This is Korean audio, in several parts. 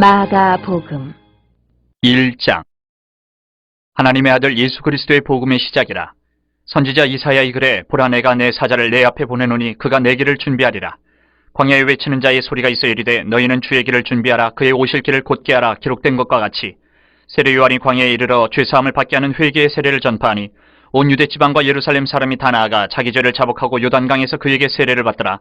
마가복음 1장. 하나님의 아들 예수 그리스도의 복음의 시작이라. 선지자 이사야의 글에 보라 내가 내 사자를 내 앞에 보내노니 그가 내 길을 준비하리라. 광야에 외치는 자의 소리가 있어 이르되 너희는 주의 길을 준비하라. 그의 오실 길을 곧게 하라. 기록된 것과 같이 세례 요한이 광야에 이르러 죄사함을 받게 하는 회개의 세례를 전파하니 온 유대 지방과 예루살렘 사람이 다 나아가 자기 죄를 자복하고 요단강에서 그에게 세례를 받더라.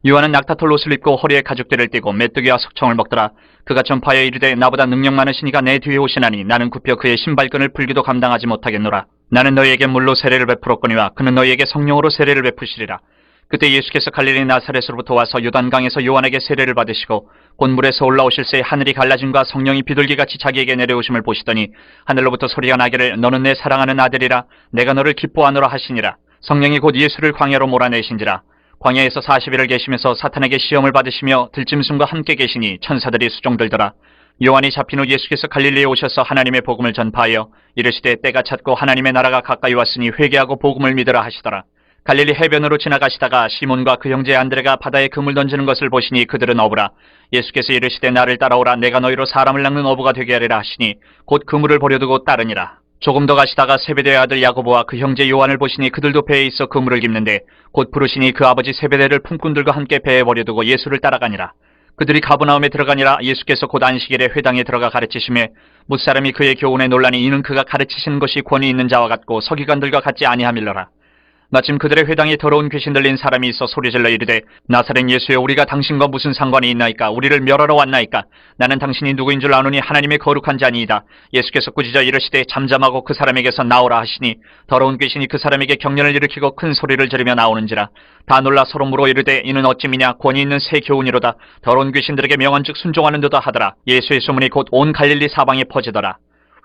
요한은 낙타털 옷을 입고 허리에 가죽대를 띠고 메뚜기와 석청을 먹더라. 그가 전파하여 이르되 나보다 능력 많으신 이가 내 뒤에 오시나니 나는 굽혀 그의 신발끈을 풀기도 감당하지 못하겠노라. 나는 너희에게 물로 세례를 베풀었거니와 그는 너희에게 성령으로 세례를 베푸시리라. 그때 예수께서 갈릴리 나사렛으로부터 와서 요단강에서 요한에게 세례를 받으시고 곧 물에서 올라오실새 하늘이 갈라짐과 성령이 비둘기같이 자기에게 내려오심을 보시더니 하늘로부터 소리가 나기를 너는 내 사랑하는 아들이라 내가 너를 기뻐하노라 하시니라. 성령이 곧 예수를 광야로 몰아내신지라. 광야에서 40일을 계시면서 사탄에게 시험을 받으시며 들짐승과 함께 계시니 천사들이 수종들더라. 요한이 잡힌 후 예수께서 갈릴리에 오셔서 하나님의 복음을 전파하여 이르시되 때가 찼고 하나님의 나라가 가까이 왔으니 회개하고 복음을 믿으라 하시더라. 갈릴리 해변으로 지나가시다가 시몬과 그 형제 안드레가 바다에 그물 던지는 것을 보시니 그들은 어부라. 예수께서 이르시되 나를 따라오라. 내가 너희로 사람을 낚는 어부가 되게 하리라 하시니 곧 그물을 버려두고 따르니라. 조금 더 가시다가 세베대의 아들 야고보와 그 형제 요한을 보시니 그들도 배에 있어 그물을 깁는데 곧 부르시니 그 아버지 세베대를 품꾼들과 함께 배에 버려두고 예수를 따라가니라. 그들이 가버나움에 들어가니라. 예수께서 곧 안식일에 회당에 들어가 가르치시매 뭇사람이 그의 교훈에 놀라니 이는 그가 가르치시는 것이 권위 있는 자와 같고 서기관들과 같지 아니함일러라. 마침 그들의 회당에 더러운 귀신 들린 사람이 있어 소리질러 이르되 나사렛 예수여 우리가 당신과 무슨 상관이 있나이까? 우리를 멸하러 왔나이까? 나는 당신이 누구인 줄 아노니 하나님의 거룩한 자니이다. 예수께서 꾸짖어 이르시되 잠잠하고 그 사람에게서 나오라 하시니 더러운 귀신이 그 사람에게 경련을 일으키고 큰 소리를 지르며 나오는지라. 다 놀라 서로 물어 이르되 이는 어찌미냐? 권위 있는 새 교훈이로다. 더러운 귀신들에게 명한즉 순종하는 듯 하더라. 예수의 소문이 곧 온 갈릴리 사방에 퍼지더라.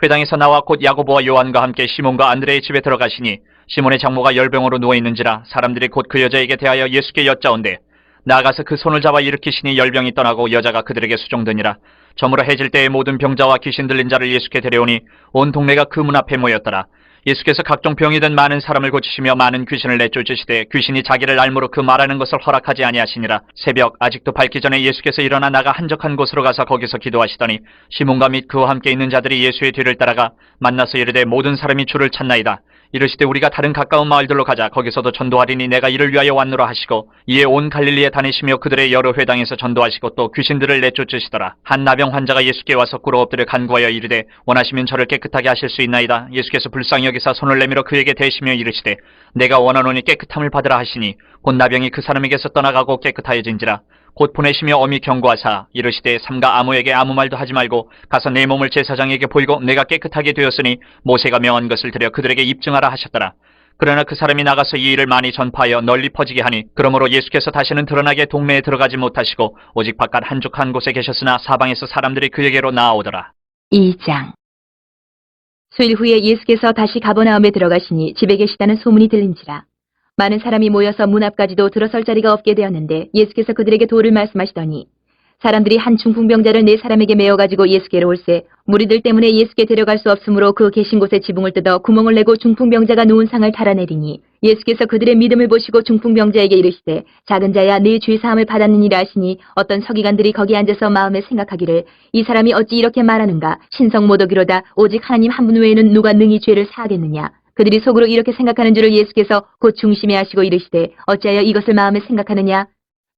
회당에서 나와 곧 야고보와 요한과 함께 시몬과 안드레의 집에 들어가시니 시몬의 장모가 열병으로 누워있는지라. 사람들이 곧 그 여자에게 대하여 예수께 여짜온대 나아가서 그 손을 잡아 일으키시니 열병이 떠나고 여자가 그들에게 수종드니라. 저물어 해질 때에 모든 병자와 귀신 들린 자를 예수께 데려오니 온 동네가 그 문 앞에 모였더라. 예수께서 각종 병이 든 많은 사람을 고치시며 많은 귀신을 내쫓으시되 귀신이 자기를 알므로 그 말하는 것을 허락하지 아니하시니라. 새벽 아직도 밝기 전에 예수께서 일어나 나가 한적한 곳으로 가서 거기서 기도하시더니 시몬과 및 그와 함께 있는 자들이 예수의 뒤를 따라가 만나서 이르되 모든 사람이 주를 찾나이다. 이르시되 우리가 다른 가까운 마을들로 가자. 거기서도 전도하리니 내가 이를 위하여 왔노라 하시고 이에 온 갈릴리에 다니시며 그들의 여러 회당에서 전도하시고 또 귀신들을 내쫓으시더라. 한 나병 환자가 예수께 와서 꿇어 엎드려 간구하여 이르되 원하시면 저를 깨끗하게 하실 수 있나이다. 예수께서 불쌍히 여기사 손을 내밀어 그에게 대시며 이르시되 내가 원하노니 깨끗함을 받으라 하시니 곧 나병이 그 사람에게서 떠나가고 깨끗하여진지라. 곧 보내시며 엄히 경고하사 이르시되 삼가 아무에게 아무 말도 하지 말고 가서 내 몸을 제사장에게 보이고 내가 깨끗하게 되었으니 모세가 명한 것을 들여 그들에게 입증하라 하셨더라. 그러나 그 사람이 나가서 이 일을 많이 전파하여 널리 퍼지게 하니 그러므로 예수께서 다시는 드러나게 동네에 들어가지 못하시고 오직 바깥 한쪽 한 곳에 계셨으나 사방에서 사람들이 그에게로 나아오더라. 2장 수일 후에 예수께서 다시 가버나움에 들어가시니 집에 계시다는 소문이 들린지라. 많은 사람이 모여서 문 앞까지도 들어설 자리가 없게 되었는데 예수께서 그들에게 도를 말씀하시더니 사람들이 한 중풍병자를 4사람에게 메어가지고 예수께로 올세 무리들 때문에 예수께 데려갈 수 없으므로 그 계신 곳에 지붕을 뜯어 구멍을 내고 중풍병자가 누운 상을 달아내리니 예수께서 그들의 믿음을 보시고 중풍병자에게 이르시되 작은 자야 네 죄사함을 받았느니라 하시니 어떤 서기관들이 거기 앉아서 마음에 생각하기를 이 사람이 어찌 이렇게 말하는가? 신성모독이로다. 오직 하나님 한 분 외에는 누가 능히 죄를 사하겠느냐? 그들이 속으로 이렇게 생각하는 줄을 예수께서 곧 중심에 하시고 이르시되 어찌하여 이것을 마음에 생각하느냐?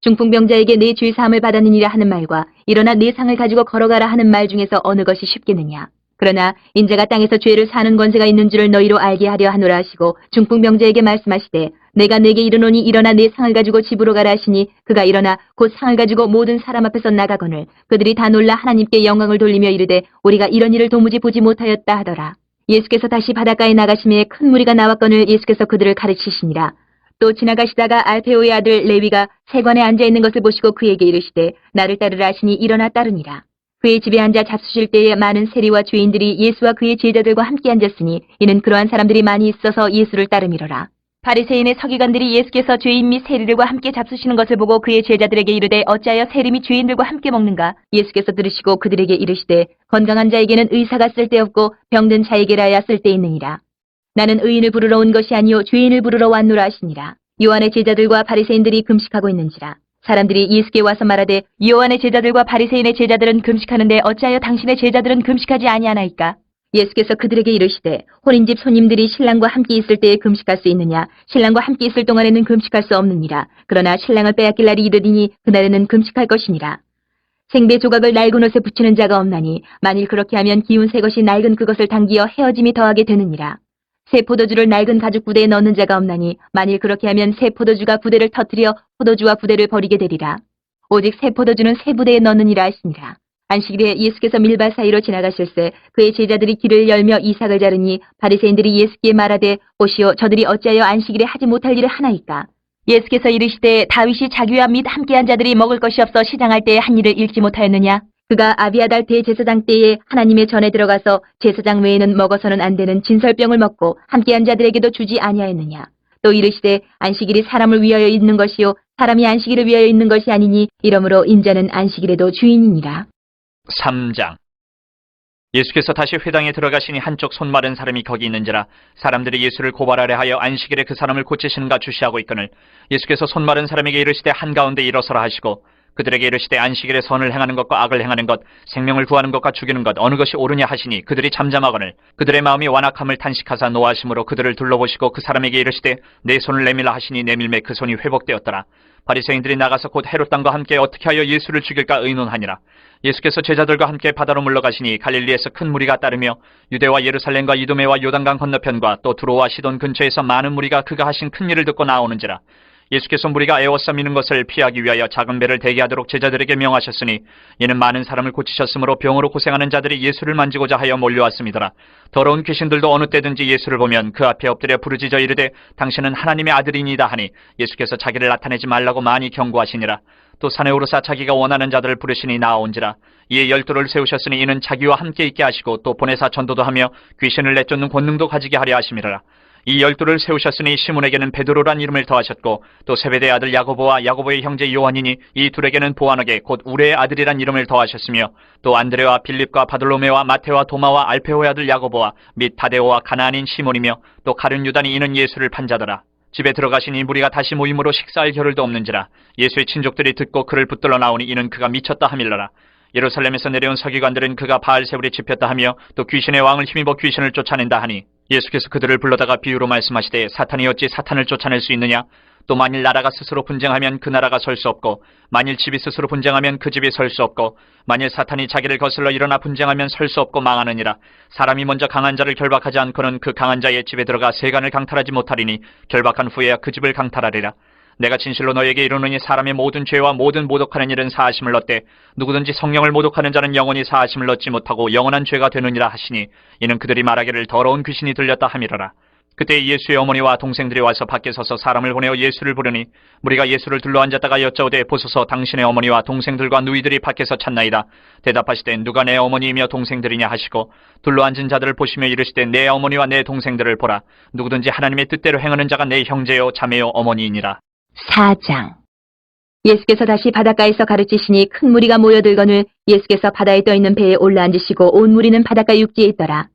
중풍병자에게 내 죄사함을 받았느니라 하는 말과 일어나 내 상을 가지고 걸어가라 하는 말 중에서 어느 것이 쉽겠느냐? 그러나 인자가 땅에서 죄를 사는 권세가 있는 줄을 너희로 알게 하려 하노라 하시고 중풍병자에게 말씀하시되 내가 네게 이르노니 일어나 내 상을 가지고 집으로 가라 하시니 그가 일어나 곧 상을 가지고 모든 사람 앞에서 나가거늘 그들이 다 놀라 하나님께 영광을 돌리며 이르되 우리가 이런 일을 도무지 보지 못하였다 하더라. 예수께서 다시 바닷가에 나가심에 큰 무리가 나왔거늘 예수께서 그들을 가르치시니라. 또 지나가시다가 알페오의 아들 레위가 세관에 앉아있는 것을 보시고 그에게 이르시되 나를 따르라 하시니 일어나 따르니라. 그의 집에 앉아 잡수실 때에 많은 세리와 죄인들이 예수와 그의 제자들과 함께 앉았으니 이는 그러한 사람들이 많이 있어서 예수를 따름이로라. 바리새인의 서기관들이 예수께서 죄인 및 세리들과 함께 잡수시는 것을 보고 그의 제자들에게 이르되 어찌하여 세리 및 죄인들과 함께 먹는가? 예수께서 들으시고 그들에게 이르시되 건강한 자에게는 의사가 쓸데없고 병든 자에게라야 쓸데있느니라. 나는 의인을 부르러 온 것이 아니요 죄인을 부르러 왔노라 하시니라. 요한의 제자들과 바리새인들이 금식하고 있는지라. 사람들이 예수께 와서 말하되 요한의 제자들과 바리새인의 제자들은 금식하는데 어찌하여 당신의 제자들은 금식하지 아니하나이까? 예수께서 그들에게 이르시되 혼인집 손님들이 신랑과 함께 있을 때에 금식할 수 있느냐? 신랑과 함께 있을 동안에는 금식할 수 없느니라. 그러나 신랑을 빼앗길 날이 이르리니 그날에는 금식할 것이니라. 생배 조각을 낡은 옷에 붙이는 자가 없나니 만일 그렇게 하면 기운 새 것이 낡은 그것을 당기어 헤어짐이 더하게 되느니라. 새 포도주를 낡은 가죽 부대에 넣는 자가 없나니 만일 그렇게 하면 새 포도주가 부대를 터뜨려 포도주와 부대를 버리게 되리라. 오직 새 포도주는 새 부대에 넣느니라 하시니라. 안식일에 예수께서 밀밭 사이로 지나가실새 그의 제자들이 길을 열며 이삭을 자르니 바리새인들이 예수께 말하되 보시오 저들이 어찌하여 안식일에 하지 못할 일을 하나이까? 예수께서 이르시되 다윗이 자기와 및 함께한 자들이 먹을 것이 없어 시장할 때에 한 일을 읽지 못하였느냐? 그가 아비아달 대제사장 때에 하나님의 전에 들어가서 제사장 외에는 먹어서는 안 되는 진설병을 먹고 함께한 자들에게도 주지 아니하였느냐? 또 이르시되 안식일이 사람을 위하여 있는 것이요 사람이 안식일을 위하여 있는 것이 아니니 이러므로 인자는 안식일에도 주인이니라. 3장. 예수께서 다시 회당에 들어가시니 한쪽 손 마른 사람이 거기 있는지라 사람들이 예수를 고발하려 하여 안식일에 그 사람을 고치시는가 주시하고 있거늘 예수께서 손 마른 사람에게 이르시되 한가운데 일어서라 하시고 그들에게 이르시되 안식일에 선을 행하는 것과 악을 행하는 것 생명을 구하는 것과 죽이는 것 어느 것이 옳으냐 하시니 그들이 잠잠하거늘 그들의 마음이 완악함을 탄식하사 노하심으로 그들을 둘러보시고 그 사람에게 이르시되 내 손을 내밀라 하시니 내밀매 그 손이 회복되었더라. 바리새인들이 나가서 곧 헤롯 당과 함께 어떻게 하여 예수를 죽일까 의논하니라. 예수께서 제자들과 함께 바다로 물러가시니 갈릴리에서 큰 무리가 따르며 유대와 예루살렘과 이두메와 요단강 건너편과 또 두로와 시돈 근처에서 많은 무리가 그가 하신 큰 일을 듣고 나오는지라. 예수께서 무리가 에워싸미는 것을 피하기 위하여 작은 배를 대기하도록 제자들에게 명하셨으니 이는 많은 사람을 고치셨으므로 병으로 고생하는 자들이 예수를 만지고자 하여 몰려왔음이더라. 더러운 귀신들도 어느 때든지 예수를 보면 그 앞에 엎드려 부르짖어 이르되 당신은 하나님의 아들이니이다 하니 예수께서 자기를 나타내지 말라고 많이 경고하시니라. 또 산에 오르사 자기가 원하는 자들을 부르시니 나아온지라. 이에 12를 세우셨으니 이는 자기와 함께 있게 하시고 또 보내사 전도도 하며 귀신을 내쫓는 권능도 가지게 하려 하심이라. 이 12를 세우셨으니 시몬에게는 베드로란 이름을 더하셨고 또 세베대의 아들 야고보와 야고보의 형제 요한이니 이 둘에게는 보아너게 곧 우레의 아들이란 이름을 더하셨으며 또 안드레와 빌립과 바돌로메와 마테와 도마와 알페오의 아들 야고보와 및 다데오와 가나안인 시몬이며 또 가룟 유다니 이는 예수를 판 자더라. 집에 들어가시니 무리가 다시 모임으로 식사할 겨를도 없는지라. 예수의 친족들이 듣고 그를 붙들러 나오니 이는 그가 미쳤다 함일러라. 예루살렘에서 내려온 서기관들은 그가 바알세불에 집혔다 하며 또 귀신의 왕을 힘입어 귀신을 쫓아낸다 하니 예수께서 그들을 불러다가 비유로 말씀하시되 사탄이 어찌 사탄을 쫓아낼 수 있느냐? 또 만일 나라가 스스로 분쟁하면 그 나라가 설 수 없고 만일 집이 스스로 분쟁하면 그 집이 설 수 없고 만일 사탄이 자기를 거슬러 일어나 분쟁하면 설 수 없고 망하느니라. 사람이 먼저 강한 자를 결박하지 않고는 그 강한 자의 집에 들어가 세간을 강탈하지 못하리니 결박한 후에야 그 집을 강탈하리라. 내가 진실로 너에게 이르노니 사람의 모든 죄와 모든 모독하는 일은 사하심을 얻되 누구든지 성령을 모독하는 자는 영원히 사하심을 얻지 못하고 영원한 죄가 되느니라 하시니 이는 그들이 말하기를 더러운 귀신이 들렸다 함이러라. 그때 예수의 어머니와 동생들이 와서 밖에 서서 사람을 보내어 예수를 부르니 무리가 예수를 둘러앉았다가 여짜오되 보소서 당신의 어머니와 동생들과 누이들이 밖에서 찾나이다. 대답하시되 누가 내 어머니이며 동생들이냐 하시고 둘러앉은 자들을 보시며 이르시되 내 어머니와 내 동생들을 보라. 누구든지 하나님의 뜻대로 행하는 자가 내 형제요 자매요 어머니이니라. 4장. 예수께서 다시 바닷가에서 가르치시니 큰 무리가 모여들거늘 예수께서 바다에 떠있는 배에 올라앉으시고 온 무리는 바닷가 육지에 있더라.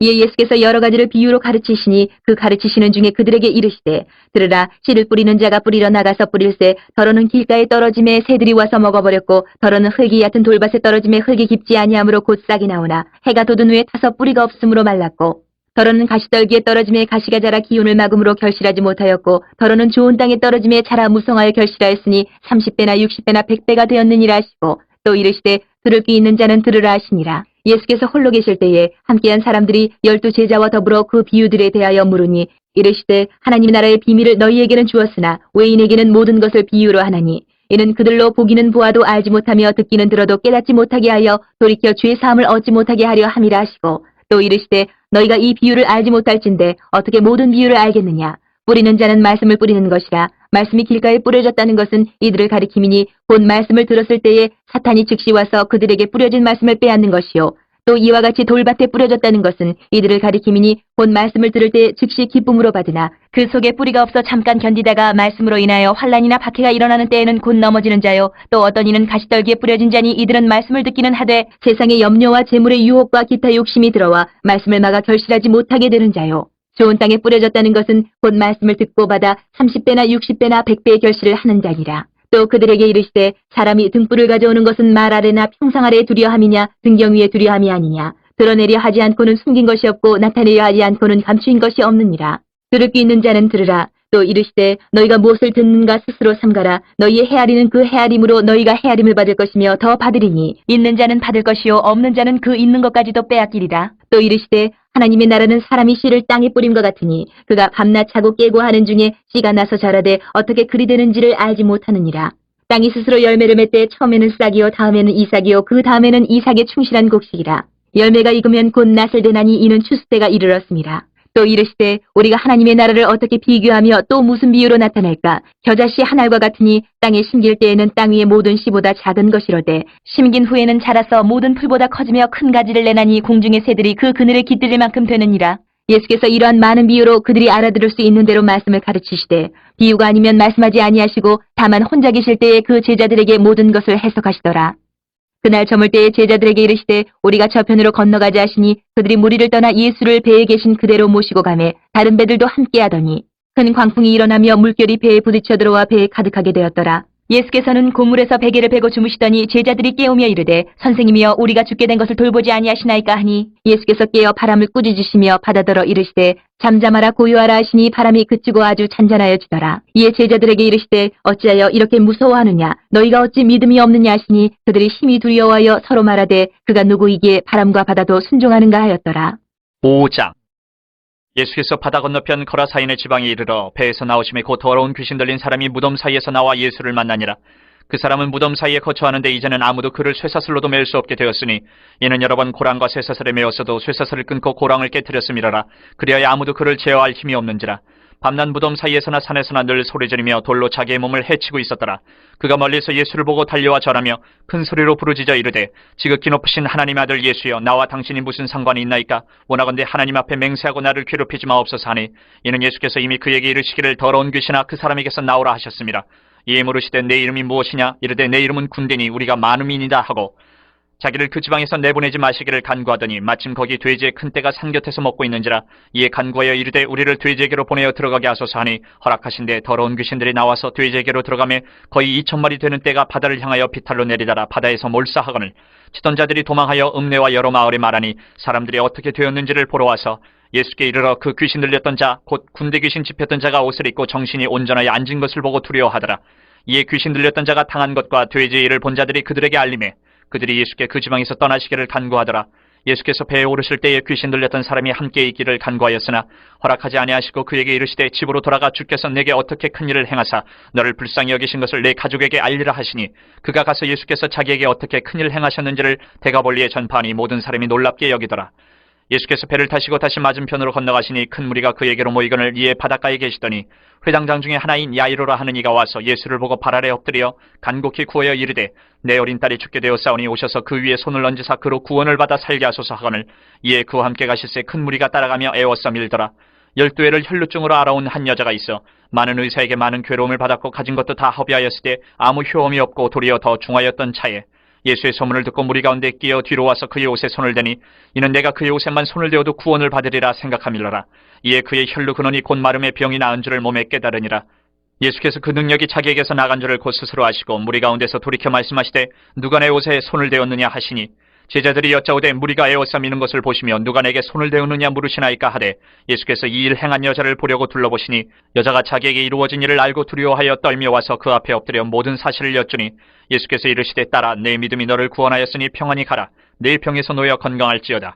이에 예수께서 여러 가지를 비유로 가르치시니 그 가르치시는 중에 그들에게 이르시되 들으라 씨를 뿌리는 자가 뿌리러 나가서 뿌릴새 더러는 길가에 떨어짐에 새들이 와서 먹어버렸고 더러는 흙이 얕은 돌밭에 떨어짐에 흙이 깊지 아니하므로 곧 싹이 나오나 해가 돋은 후에 타서 뿌리가 없으므로 말랐고 더러는 가시떨기에 떨어짐에 가시가 자라 기운을 막음으로 결실하지 못하였고 더러는 좋은 땅에 떨어짐에 자라 무성하여 결실하였으니 30배나 60배나 100배가 되었느니라 하시고 또 이르시되 들을 귀 있는 자는 들으라 하시니라. 예수께서 홀로 계실 때에 함께한 사람들이 12 제자와 더불어 그 비유들에 대하여 물으니 이르시되 하나님 나라의 비밀을 너희에게는 주었으나 외인에게는 모든 것을 비유로 하나니 이는 그들로 보기는 보아도 알지 못하며 듣기는 들어도 깨닫지 못하게 하여 돌이켜 죄 사함을 얻지 못하게 하려 함이라 하시고 또 이르시되 너희가 이 비유를 알지 못할진대 어떻게 모든 비유를 알겠느냐. 뿌리는 자는 말씀을 뿌리는 것이라. 말씀이 길가에 뿌려졌다는 것은 이들을 가리킴이니 곧 말씀을 들었을 때에 사탄이 즉시 와서 그들에게 뿌려진 말씀을 빼앗는 것이요. 또 이와 같이 돌밭에 뿌려졌다는 것은 이들을 가리킴이니 곧 말씀을 들을 때 즉시 기쁨으로 받으나 그 속에 뿌리가 없어 잠깐 견디다가 말씀으로 인하여 환난이나 박해가 일어나는 때에는 곧 넘어지는 자요. 또 어떤 이는 가시떨기에 뿌려진 자니 이들은 말씀을 듣기는 하되 세상의 염려와 재물의 유혹과 기타 욕심이 들어와 말씀을 막아 결실하지 못하게 되는 자요. 좋은 땅에 뿌려졌다는 것은 곧 말씀을 듣고 받아 30배나 60배나 100배의 결실을 하는 자니라. 또 그들에게 이르시되 사람이 등불을 가져오는 것은 말 아래나 평상 아래 두려함이냐 등경 위에 두려함이 아니냐. 드러내려 하지 않고는 숨긴 것이 없고 나타내려 하지 않고는 감추인 것이 없느니라. 들을 귀 있는 자는 들으라. 또 이르시되 너희가 무엇을 듣는가 스스로 삼가라. 너희의 헤아리는 그 헤아림으로 너희가 헤아림을 받을 것이며 더 받으리니 있는 자는 받을 것이요 없는 자는 그 있는 것까지도 빼앗기리라. 또 이르시되 하나님의 나라는 사람이 씨를 땅에 뿌림과 같으니 그가 밤낮 자고 깨고 하는 중에 씨가 나서 자라되 어떻게 그리 되는지를 알지 못하느니라. 땅이 스스로 열매를 맺되 처음에는 싹이요 다음에는 이삭이요 그 다음에는 이삭의 충실한 곡식이라. 열매가 익으면 곧 낫을 되나니 이는 추수 때가 이르렀습니다. 또 이르시되 우리가 하나님의 나라를 어떻게 비교하며 또 무슨 비유로 나타낼까? 겨자씨 한 알과 같으니 땅에 심길 때에는 땅 위의 모든 씨보다 작은 것이로되 심긴 후에는 자라서 모든 풀보다 커지며 큰 가지를 내나니 공중의 새들이 그 그늘에 깃들릴 만큼 되느니라. 예수께서 이러한 많은 비유로 그들이 알아들을 수 있는 대로 말씀을 가르치시되 비유가 아니면 말씀하지 아니하시고 다만 혼자 계실 때에 그 제자들에게 모든 것을 해석하시더라. 그날 저물 때에 제자들에게 이르시되 우리가 저편으로 건너가자 하시니 그들이 무리를 떠나 예수를 배에 계신 그대로 모시고 가매 다른 배들도 함께 하더니 큰 광풍이 일어나며 물결이 배에 부딪혀 들어와 배에 가득하게 되었더라. 예수께서는 고물에서 베개를 베고 주무시더니 제자들이 깨우며 이르되 선생님이여 우리가 죽게 된 것을 돌보지 아니하시나이까 하니 예수께서 깨어 바람을 꾸짖으시며 바다더러 이르시되 잠잠하라 고요하라 하시니 바람이 그치고 아주 잔잔하여지더라. 이에 제자들에게 이르시되 어찌하여 이렇게 무서워하느냐 너희가 어찌 믿음이 없느냐 하시니 그들이 심히 두려워하여 서로 말하되 그가 누구이기에 바람과 바다도 순종하는가 하였더라. 5장. 예수께서 바다 건너편 거라사인의 지방에 이르러 배에서 나오심에 곧 더러운 귀신 들린 사람이 무덤 사이에서 나와 예수를 만나니라. 그 사람은 무덤 사이에 거처하는데 이제는 아무도 그를 쇠사슬로도 매일 수 없게 되었으니 이는 여러 번 고랑과 쇠사슬에 매었어도 쇠사슬을 끊고 고랑을 깨뜨렸음이라라. 그리하여 아무도 그를 제어할 힘이 없는지라. 밤낮 무덤 사이에서나 산에서나 늘 소리지르며 돌로 자기의 몸을 해치고 있었더라. 그가 멀리서 예수를 보고 달려와 절하며 큰 소리로 부르짖어 이르되 지극히 높으신 하나님의 아들 예수여 나와 당신이 무슨 상관이 있나이까? 원하건대 하나님 앞에 맹세하고 나를 괴롭히지 마옵소서 하니 이는 예수께서 이미 그에게 이르시기를 더러운 귀신아 그 사람에게서 나오라 하셨습니다. 이에 물으시되 내 이름이 무엇이냐? 이르되 내 이름은 군대니 우리가 많음이니이다 하고 자기를 그 지방에서 내보내지 마시기를 간구하더니 마침 거기 돼지의 큰 떼가 산 곁에서 먹고 있는지라. 이에 간구하여 이르되 우리를 돼지에게로 보내어 들어가게 하소서 하니 허락하신데 더러운 귀신들이 나와서 돼지에게로 들어가매 거의 2,000마리 되는 떼가 바다를 향하여 비탈로 내리다라 바다에서 몰사하거늘 치던 자들이 도망하여 읍내와 여러 마을에 말하니 사람들이 어떻게 되었는지를 보러 와서 예수께 이르러 그 귀신 들렸던 자 곧 군대 귀신 집혔던 자가 옷을 입고 정신이 온전하여 앉은 것을 보고 두려워하더라. 이에 귀신 들렸던 자가 당한 것과 돼지의 일을 본 자들이 그들에게 알리매 그들이 예수께 그 지방에서 떠나시기를 간구하더라. 예수께서 배에 오르실 때에 귀신 들렸던 사람이 함께 있기를 간구하였으나 허락하지 아니하시고 그에게 이르시되 집으로 돌아가 주께서 내게 어떻게 큰 일을 행하사 너를 불쌍히 여기신 것을 내 가족에게 알리라 하시니 그가 가서 예수께서 자기에게 어떻게 큰 일을 행하셨는지를 대가볼리에 전파하니 모든 사람이 놀랍게 여기더라. 예수께서 배를 타시고 다시 맞은편으로 건너가시니 큰 무리가 그에게로 모이거늘 이에 바닷가에 계시더니 회당장 중에 하나인 야이로라 하는 이가 와서 예수를 보고 발 아래 엎드려 간곡히 구하여 이르되 내 어린 딸이 죽게 되었사오니 오셔서 그 위에 손을 얹으사 그로 구원을 받아 살게 하소서 하거늘 이에 그와 함께 가실새 큰 무리가 따라가며 애워싸 밀더라. 12회를 혈루증으로 알아온 한 여자가 있어 많은 의사에게 많은 괴로움을 받았고 가진 것도 다 허비하였을 때 아무 효험이 없고 도리어 더 중하였던 차에 예수의 소문을 듣고 무리 가운데 끼어 뒤로 와서 그의 옷에 손을 대니 이는 내가 그의 옷에만 손을 대어도 구원을 받으리라 생각함일러라. 이에 그의 혈루 근원이 곧 마름에 병이 나은 줄을 몸에 깨달으니라. 예수께서 그 능력이 자기에게서 나간 줄을 곧 스스로 아시고 무리 가운데서 돌이켜 말씀하시되 누가 내 옷에 손을 대었느냐 하시니 제자들이 여짜오되 무리가 에워싸 미는 것을 보시며 누가 내게 손을 대었느냐 물으시나이까 하되 예수께서 이 일 행한 여자를 보려고 둘러보시니 여자가 자기에게 이루어진 일을 알고 두려워하여 떨며 와서 그 앞에 엎드려 모든 사실을 여쭈니 예수께서 이르시되 딸아 내 믿음이 너를 구원하였으니 평안히 가라. 내 병에서 놓여 건강할지어다.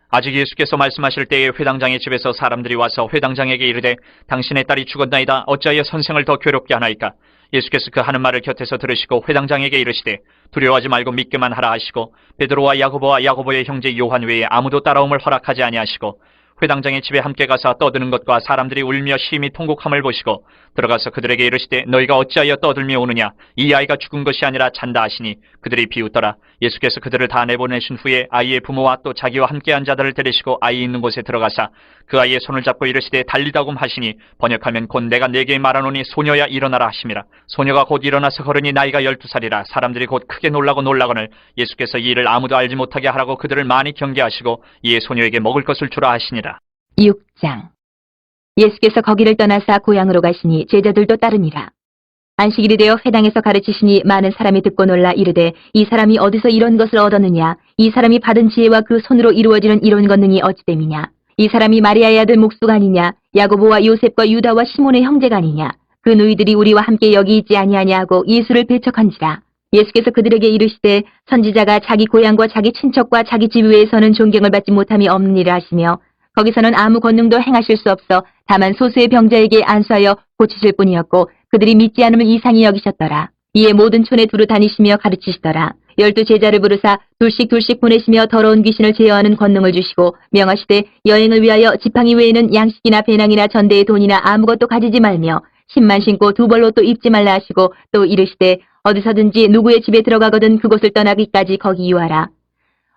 아직 예수께서 말씀하실 때에 회당장의 집에서 사람들이 와서 회당장에게 이르되 당신의 딸이 죽었나이다. 어찌하여 선생을 더 괴롭게 하나이까? 예수께서 그 하는 말을 곁에서 들으시고 회당장에게 이르시되 두려워하지 말고 믿기만 하라 하시고 베드로와 야고보와 야고보의 형제 요한 외에 아무도 따라옴을 허락하지 아니하시고 회당장의 집에 함께 가서 떠드는 것과 사람들이 울며 심히 통곡함을 보시고 들어가서 그들에게 이르시되 너희가 어찌하여 떠들며 오느냐? 이 아이가 죽은 것이 아니라 잔다 하시니 그들이 비웃더라. 예수께서 그들을 다 내보내신 후에 아이의 부모와 또 자기와 함께한 자들을 데리시고 아이 있는 곳에 들어가사 그 아이의 손을 잡고 이르시되 달리다굼 하시니 번역하면 곧 내가 네게 말하노니 소녀야 일어나라 하심이라. 소녀가 곧 일어나서 걸으니 나이가 12살이라. 사람들이 곧 크게 놀라거늘 예수께서 이 일을 아무도 알지 못하게 하라고 그들을 많이 경계하시고 이에 소녀에게 먹을 것을 주라 하시니라. 6장. 예수께서 거기를 떠나사 고향으로 가시니 제자들도 따르니라. 안식일이 되어 회당에서 가르치시니 많은 사람이 듣고 놀라 이르되 이 사람이 어디서 이런 것을 얻었느냐? 이 사람이 받은 지혜와 그 손으로 이루어지는 이런 권능이 어찌 됨이냐? 이 사람이 마리아의 아들 목수가 아니냐? 야고보와 요셉과 유다와 시몬의 형제가 아니냐? 그 누이들이 우리와 함께 여기 있지 아니하냐 하고 예수를 배척한지라. 예수께서 그들에게 이르시되 선지자가 자기 고향과 자기 친척과 자기 집 외에서는 존경을 받지 못함이 없는 일을 하시며 거기서는 아무 권능도 행하실 수 없어 다만 소수의 병자에게 안수하여 고치실 뿐이었고 그들이 믿지 않음을 이상히 여기셨더라. 이에 모든 촌에 두루 다니시며 가르치시더라. 12 제자를 부르사 둘씩 보내시며 더러운 귀신을 제어하는 권능을 주시고 명하시되 여행을 위하여 지팡이 외에는 양식이나 배낭이나 전대의 돈이나 아무것도 가지지 말며 신만 신고 두 벌로 또 입지 말라 하시고 또 이르시되 어디서든지 누구의 집에 들어가거든 그곳을 떠나기까지 거기 유하라.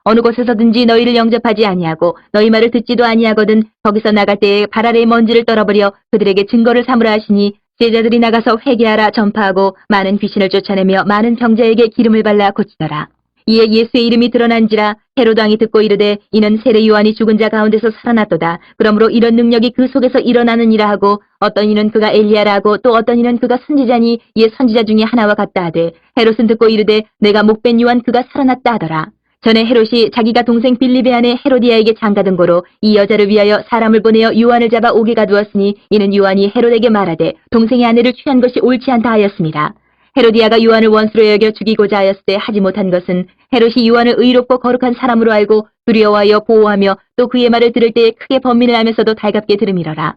어느 곳에서든지 너희를 영접하지 아니하고 너희 말을 듣지도 아니하거든 거기서 나갈 때에 발 아래의 먼지를 떨어버려 그들에게 증거를 삼으라 하시니 제자들이 나가서 회개하라 전파하고 많은 귀신을 쫓아내며 많은 병자에게 기름을 발라 고치더라. 이에 예수의 이름이 드러난지라 헤로드 왕이 듣고 이르되 이는 세례 요한이 죽은 자 가운데서 살아났도다. 그러므로 이런 능력이 그 속에서 일어나느니라 하고 어떤 이는 그가 엘리야라 하고 또 어떤 이는 그가 선지자니 이에 선지자 중에 하나와 같다 하되 헤롯은 듣고 이르되 내가 목벤 요한 그가 살아났다 하더라. 전에 헤롯이 자기가 동생 빌립의 아내 헤로디아에게 장가든 고로 이 여자를 위하여 사람을 보내어 요한을 잡아 옥에 가두었으니 이는 요한이 헤롯에게 말하되 동생의 아내를 취한 것이 옳지 않다 하였습니다. 헤로디아가 요한을 원수로 여겨 죽이고자 하였을 때 하지 못한 것은 헤롯이 요한을 의롭고 거룩한 사람으로 알고 두려워하여 보호하며 또 그의 말을 들을 때에 크게 번민을 하면서도 달갑게 들음이러라.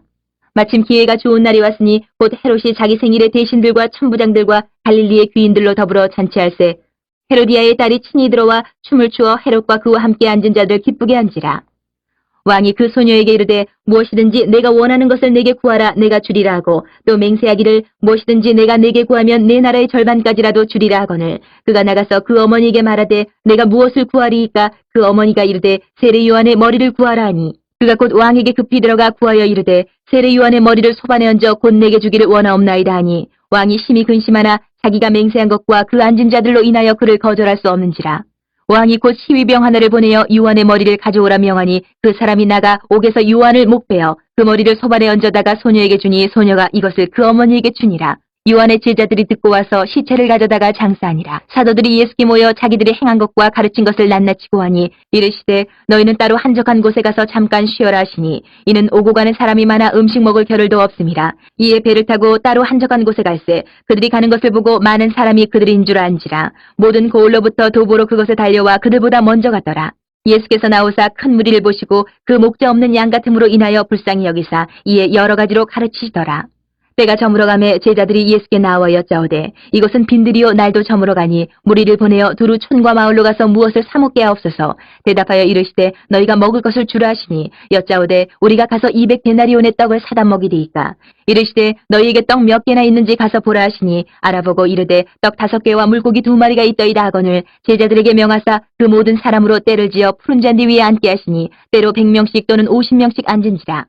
마침 기회가 좋은 날이 왔으니 곧 헤롯이 자기 생일에 대신들과 천부장들과 갈릴리의 귀인들로 더불어 잔치할세 헤로디아의 딸이 친히 들어와 춤을 추어 헤롯과 그와 함께 앉은 자들 기쁘게 한지라. 왕이 그 소녀에게 이르되 무엇이든지 내가 원하는 것을 내게 구하라 내가 주리라 하고 또 맹세하기를 무엇이든지 내가 내게 구하면 내 나라의 절반까지라도 주리라 하거늘 그가 나가서 그 어머니에게 말하되 내가 무엇을 구하리이까 그 어머니가 이르되 세례 요한의 머리를 구하라 하니 그가 곧 왕에게 급히 들어가 구하여 이르되 세례 요한의 머리를 소반에 얹어 곧 내게 주기를 원하옵나이다 하니 왕이 심히 근심하나 자기가 맹세한 것과 그 앉은 자들로 인하여 그를 거절할 수 없는지라. 왕이 곧 시위병 하나를 보내어 요한의 머리를 가져오라 명하니 그 사람이 나가 옥에서 요한을 목베어 그 머리를 소반에 얹어다가 소녀에게 주니 소녀가 이것을 그 어머니에게 주니라. 요한의 제자들이 듣고 와서 시체를 가져다가 장사하니라. 사도들이 예수께 모여 자기들이 행한 것과 가르친 것을 낱낱이고 하니 이르시되 너희는 따로 한적한 곳에 가서 잠깐 쉬어라 하시니 이는 오고 가는 사람이 많아 음식 먹을 겨를도 없음이라. 이에 배를 타고 따로 한적한 곳에 갈새 그들이 가는 것을 보고 많은 사람이 그들인 줄 안지라. 모든 고을로부터 도보로 그것에 달려와 그들보다 먼저 갔더라. 예수께서 나오사 큰 무리를 보시고 그 목자 없는 양 같음으로 인하여 불쌍히 여기사 이에 여러 가지로 가르치시더라. 때가 저물어가매 제자들이 예수께 나와 여짜오되 이것은 빈들이요 날도 저물어가니 무리를 보내어 두루 촌과 마을로 가서 무엇을 사 먹게 하옵소서. 대답하여 이르시되 너희가 먹을 것을 주라 하시니 여짜오되 우리가 가서 200데나리온의 떡을 사다 먹이리이까. 이르시되 너희에게 떡 몇 개나 있는지 가서 보라 하시니 알아보고 이르되 떡 5개와 물고기 2마리가 있더이다 하거늘 제자들에게 명하사 그 모든 사람으로 때를 지어 푸른 잔디 위에 앉게 하시니 때로 100명씩 또는 50명씩 앉은지라.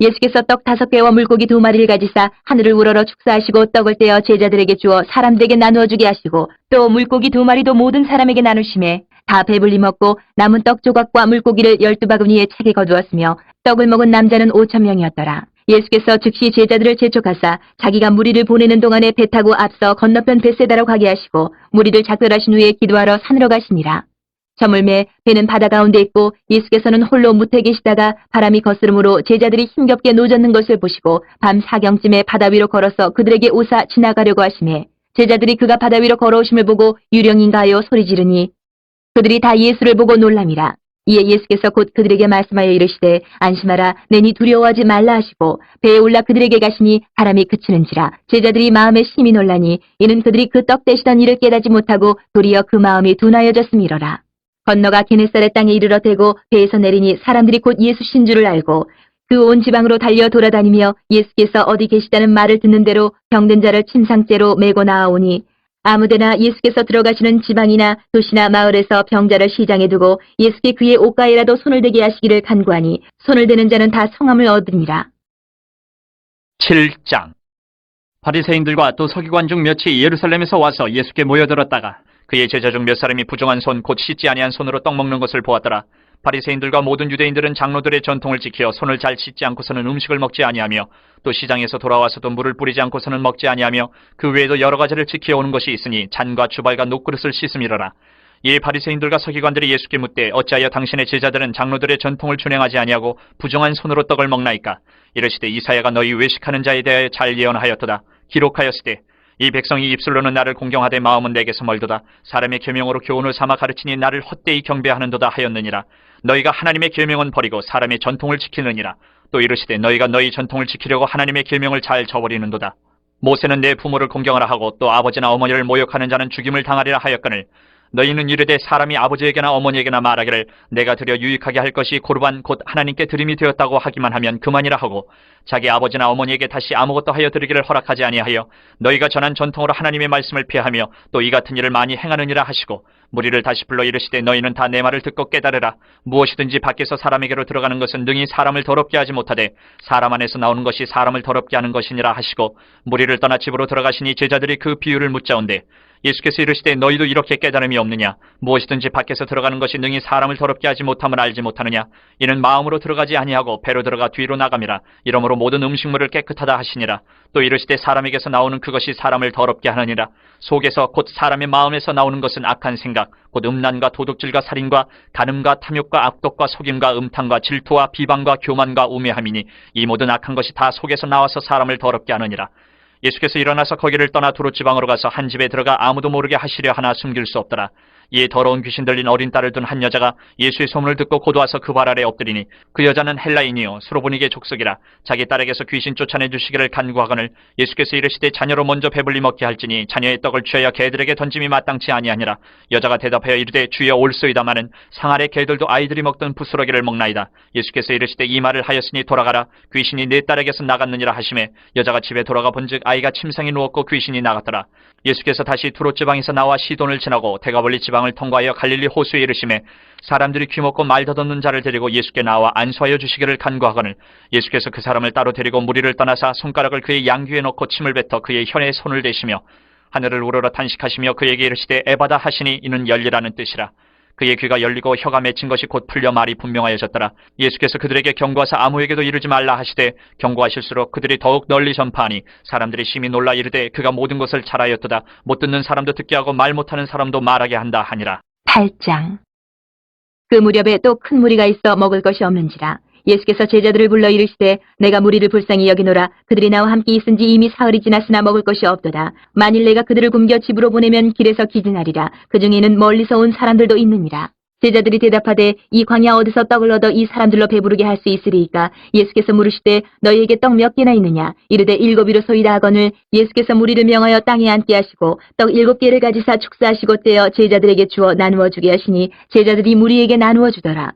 예수께서 떡 5개와 물고기 2마리를 가지사 하늘을 우러러 축사하시고 떡을 떼어 제자들에게 주어 사람들에게 나누어 주게 하시고 또 물고기 2마리도 모든 사람에게 나누심에 다 배불리 먹고 남은 떡 조각과 물고기를 12바구니에 차게 거두었으며 떡을 먹은 남자는 5,000명이었더라. 예수께서 즉시 제자들을 재촉하사 자기가 무리를 보내는 동안에 배 타고 앞서 건너편 벳세다로 가게 하시고 무리를 작별하신 후에 기도하러 산으로 가시니라. 저물매 배는 바다 가운데 있고 예수께서는 홀로 무태 계시다가 바람이 거스름으로 제자들이 힘겹게 노젓는 것을 보시고 밤 4경쯤에 바다 위로 걸어서 그들에게 오사 지나가려고 하시매 제자들이 그가 바다 위로 걸어오심을 보고 유령인가 하여 소리 지르니 그들이 다 예수를 보고 놀람이라. 이에 예수께서 곧 그들에게 말씀하여 이르시되 안심하라 내니 두려워하지 말라 하시고 배에 올라 그들에게 가시니 바람이 그치는지라. 제자들이 마음에 심히 놀라니 이는 그들이 그 떡 대시던 일을 깨닫지 못하고 도리어 그 마음이 둔하여졌음이로라. 건너가 게네사렛 땅에 이르러 대고 배에서 내리니 사람들이 곧 예수신 줄을 알고 그 온 지방으로 달려 돌아다니며 예수께서 어디 계시다는 말을 듣는 대로 병든 자를 침상째로 메고 나아오니 아무데나 예수께서 들어가시는 지방이나 도시나 마을에서 병자를 시장에 두고 예수께 그의 옷가에라도 손을 대게 하시기를 간구하니 손을 대는 자는 다 성함을 얻으니라. 7장. 바리새인들과 또 서기관 중 몇이 예루살렘에서 와서 예수께 모여들었다가 그의 제자 중 몇 사람이 부정한 손 곧 씻지 아니한 손으로 떡 먹는 것을 보았더라. 바리새인들과 모든 유대인들은 장로들의 전통을 지켜 손을 잘 씻지 않고서는 음식을 먹지 아니하며 또 시장에서 돌아와서도 물을 뿌리지 않고서는 먹지 아니하며 그 외에도 여러 가지를 지켜오는 것이 있으니 잔과 주발과 녹그릇을 씻음이로라. 이에 바리새인들과 서기관들이 예수께 묻되 어찌하여 당신의 제자들은 장로들의 전통을 준행하지 아니하고 부정한 손으로 떡을 먹나이까? 이르시되 이사야가 너희 외식하는 자에 대하여 잘 예언하였도다. 기록하였으되 이 백성이 입술로는 나를 공경하되 마음은 내게서 멀도다. 사람의 계명으로 교훈을 삼아 가르치니 나를 헛되이 경배하는도다 하였느니라. 너희가 하나님의 계명은 버리고 사람의 전통을 지키느니라. 또 이르시되 너희가 너희 전통을 지키려고 하나님의 계명을 잘 저버리는도다. 모세는 내 부모를 공경하라 하고 또 아버지나 어머니를 모욕하는 자는 죽임을 당하리라 하였거늘 너희는 이르되 사람이 아버지에게나 어머니에게나 말하기를 내가 드려 유익하게 할 것이 고르반 곧 하나님께 드림이 되었다고 하기만 하면 그만이라 하고 자기 아버지나 어머니에게 다시 아무것도 하여 드리기를 허락하지 아니하여 너희가 전한 전통으로 하나님의 말씀을 피하며 또 이 같은 일을 많이 행하느니라 하시고 무리를 다시 불러 이르시되 너희는 다 내 말을 듣고 깨달으라. 무엇이든지 밖에서 사람에게로 들어가는 것은 능히 사람을 더럽게 하지 못하되 사람 안에서 나오는 것이 사람을 더럽게 하는 것이니라 하시고 무리를 떠나 집으로 들어가시니 제자들이 그 비유를 묻자온대 예수께서 이르시되 너희도 이렇게 깨달음이 없느냐? 무엇이든지 밖에서 들어가는 것이 능히 사람을 더럽게 하지 못함을 알지 못하느냐? 이는 마음으로 들어가지 아니하고 배로 들어가 뒤로 나감이라. 이러므로 모든 음식물을 깨끗하다 하시니라. 또 이르시되 사람에게서 나오는 그것이 사람을 더럽게 하느니라. 속에서 곧 사람의 마음에서 나오는 것은 악한 생각, 곧 음란과 도둑질과 살인과 간음과 탐욕과 악독과 속임과 음탕과 질투와 비방과 교만과 우매함이니 이 모든 악한 것이 다 속에서 나와서 사람을 더럽게 하느니라. 예수께서 일어나서 거기를 떠나 두로 지방으로 가서 한 집에 들어가 아무도 모르게 하시려 하나 숨길 수 없더라. 이에 더러운 귀신 들린 어린 딸을 둔 한 여자가 예수의 소문을 듣고 곧 와서 그 발 아래 엎드리니 그 여자는 헬라인이요 수로보니게 족속이라. 자기 딸에게서 귀신 쫓아내 주시기를 간구하거늘 예수께서 이르시되 자녀로 먼저 배불리 먹게 할지니 자녀의 떡을 취하여 개들에게 던짐이 마땅치 아니하니라. 여자가 대답하여 이르되 주여 올소이다마는 상 아래 개들도 아이들이 먹던 부스러기를 먹나이다. 예수께서 이르시되 이 말을 하였으니 돌아가라. 귀신이 내 딸에게서 나갔느니라 하시매 여자가 집에 돌아가 본즉 아이가 침상에 누웠고 귀신이 나갔더라. 예수께서 다시 두로 지방에서 나와 시돈을 지나고 대가볼리 지방을 통과하여 갈릴리 호수에 이르시매 사람들이 귀먹고 말 더듬는 자를 데리고 예수께 나와 안수하여 주시기를 간구하거늘 예수께서 그 사람을 따로 데리고 무리를 떠나사 손가락을 그의 양귀에 넣고 침을 뱉어 그의 혀에 손을 대시며 하늘을 우러러 탄식하시며 그에게 이르시되 에바다 하시니 이는 열리라는 뜻이라. 그의 귀가 열리고 혀가 맺힌 것이 곧 풀려 말이 분명하여졌더라. 예수께서 그들에게 경고하사 아무에게도 이르지 말라 하시되 경고하실수록 그들이 더욱 널리 전파하니 사람들이 심히 놀라 이르되 그가 모든 것을 잘하였도다. 못 듣는 사람도 듣게 하고 말 못하는 사람도 말하게 한다 하니라. 8장. 그 무렵에 또 큰 무리가 있어 먹을 것이 없는지라. 예수께서 제자들을 불러 이르시되 내가 무리를 불쌍히 여기노라. 그들이 나와 함께 있은지 이미 사흘이 지났으나 먹을 것이 없도다. 만일 내가 그들을 굶겨 집으로 보내면 길에서 기진하리라. 그 중에는 멀리서 온 사람들도 있느니라. 제자들이 대답하되 이 광야 어디서 떡을 얻어 이 사람들로 배부르게 할 수 있으리이까? 예수께서 물으시되 너희에게 떡 몇 개나 있느냐? 이르되 7이로소이다 하거늘 예수께서 무리를 명하여 땅에 앉게 하시고 떡 7개를 가지사 축사하시고 떼어 제자들에게 주어 나누어 주게 하시니 제자들이 무리에게 나누어 주더라.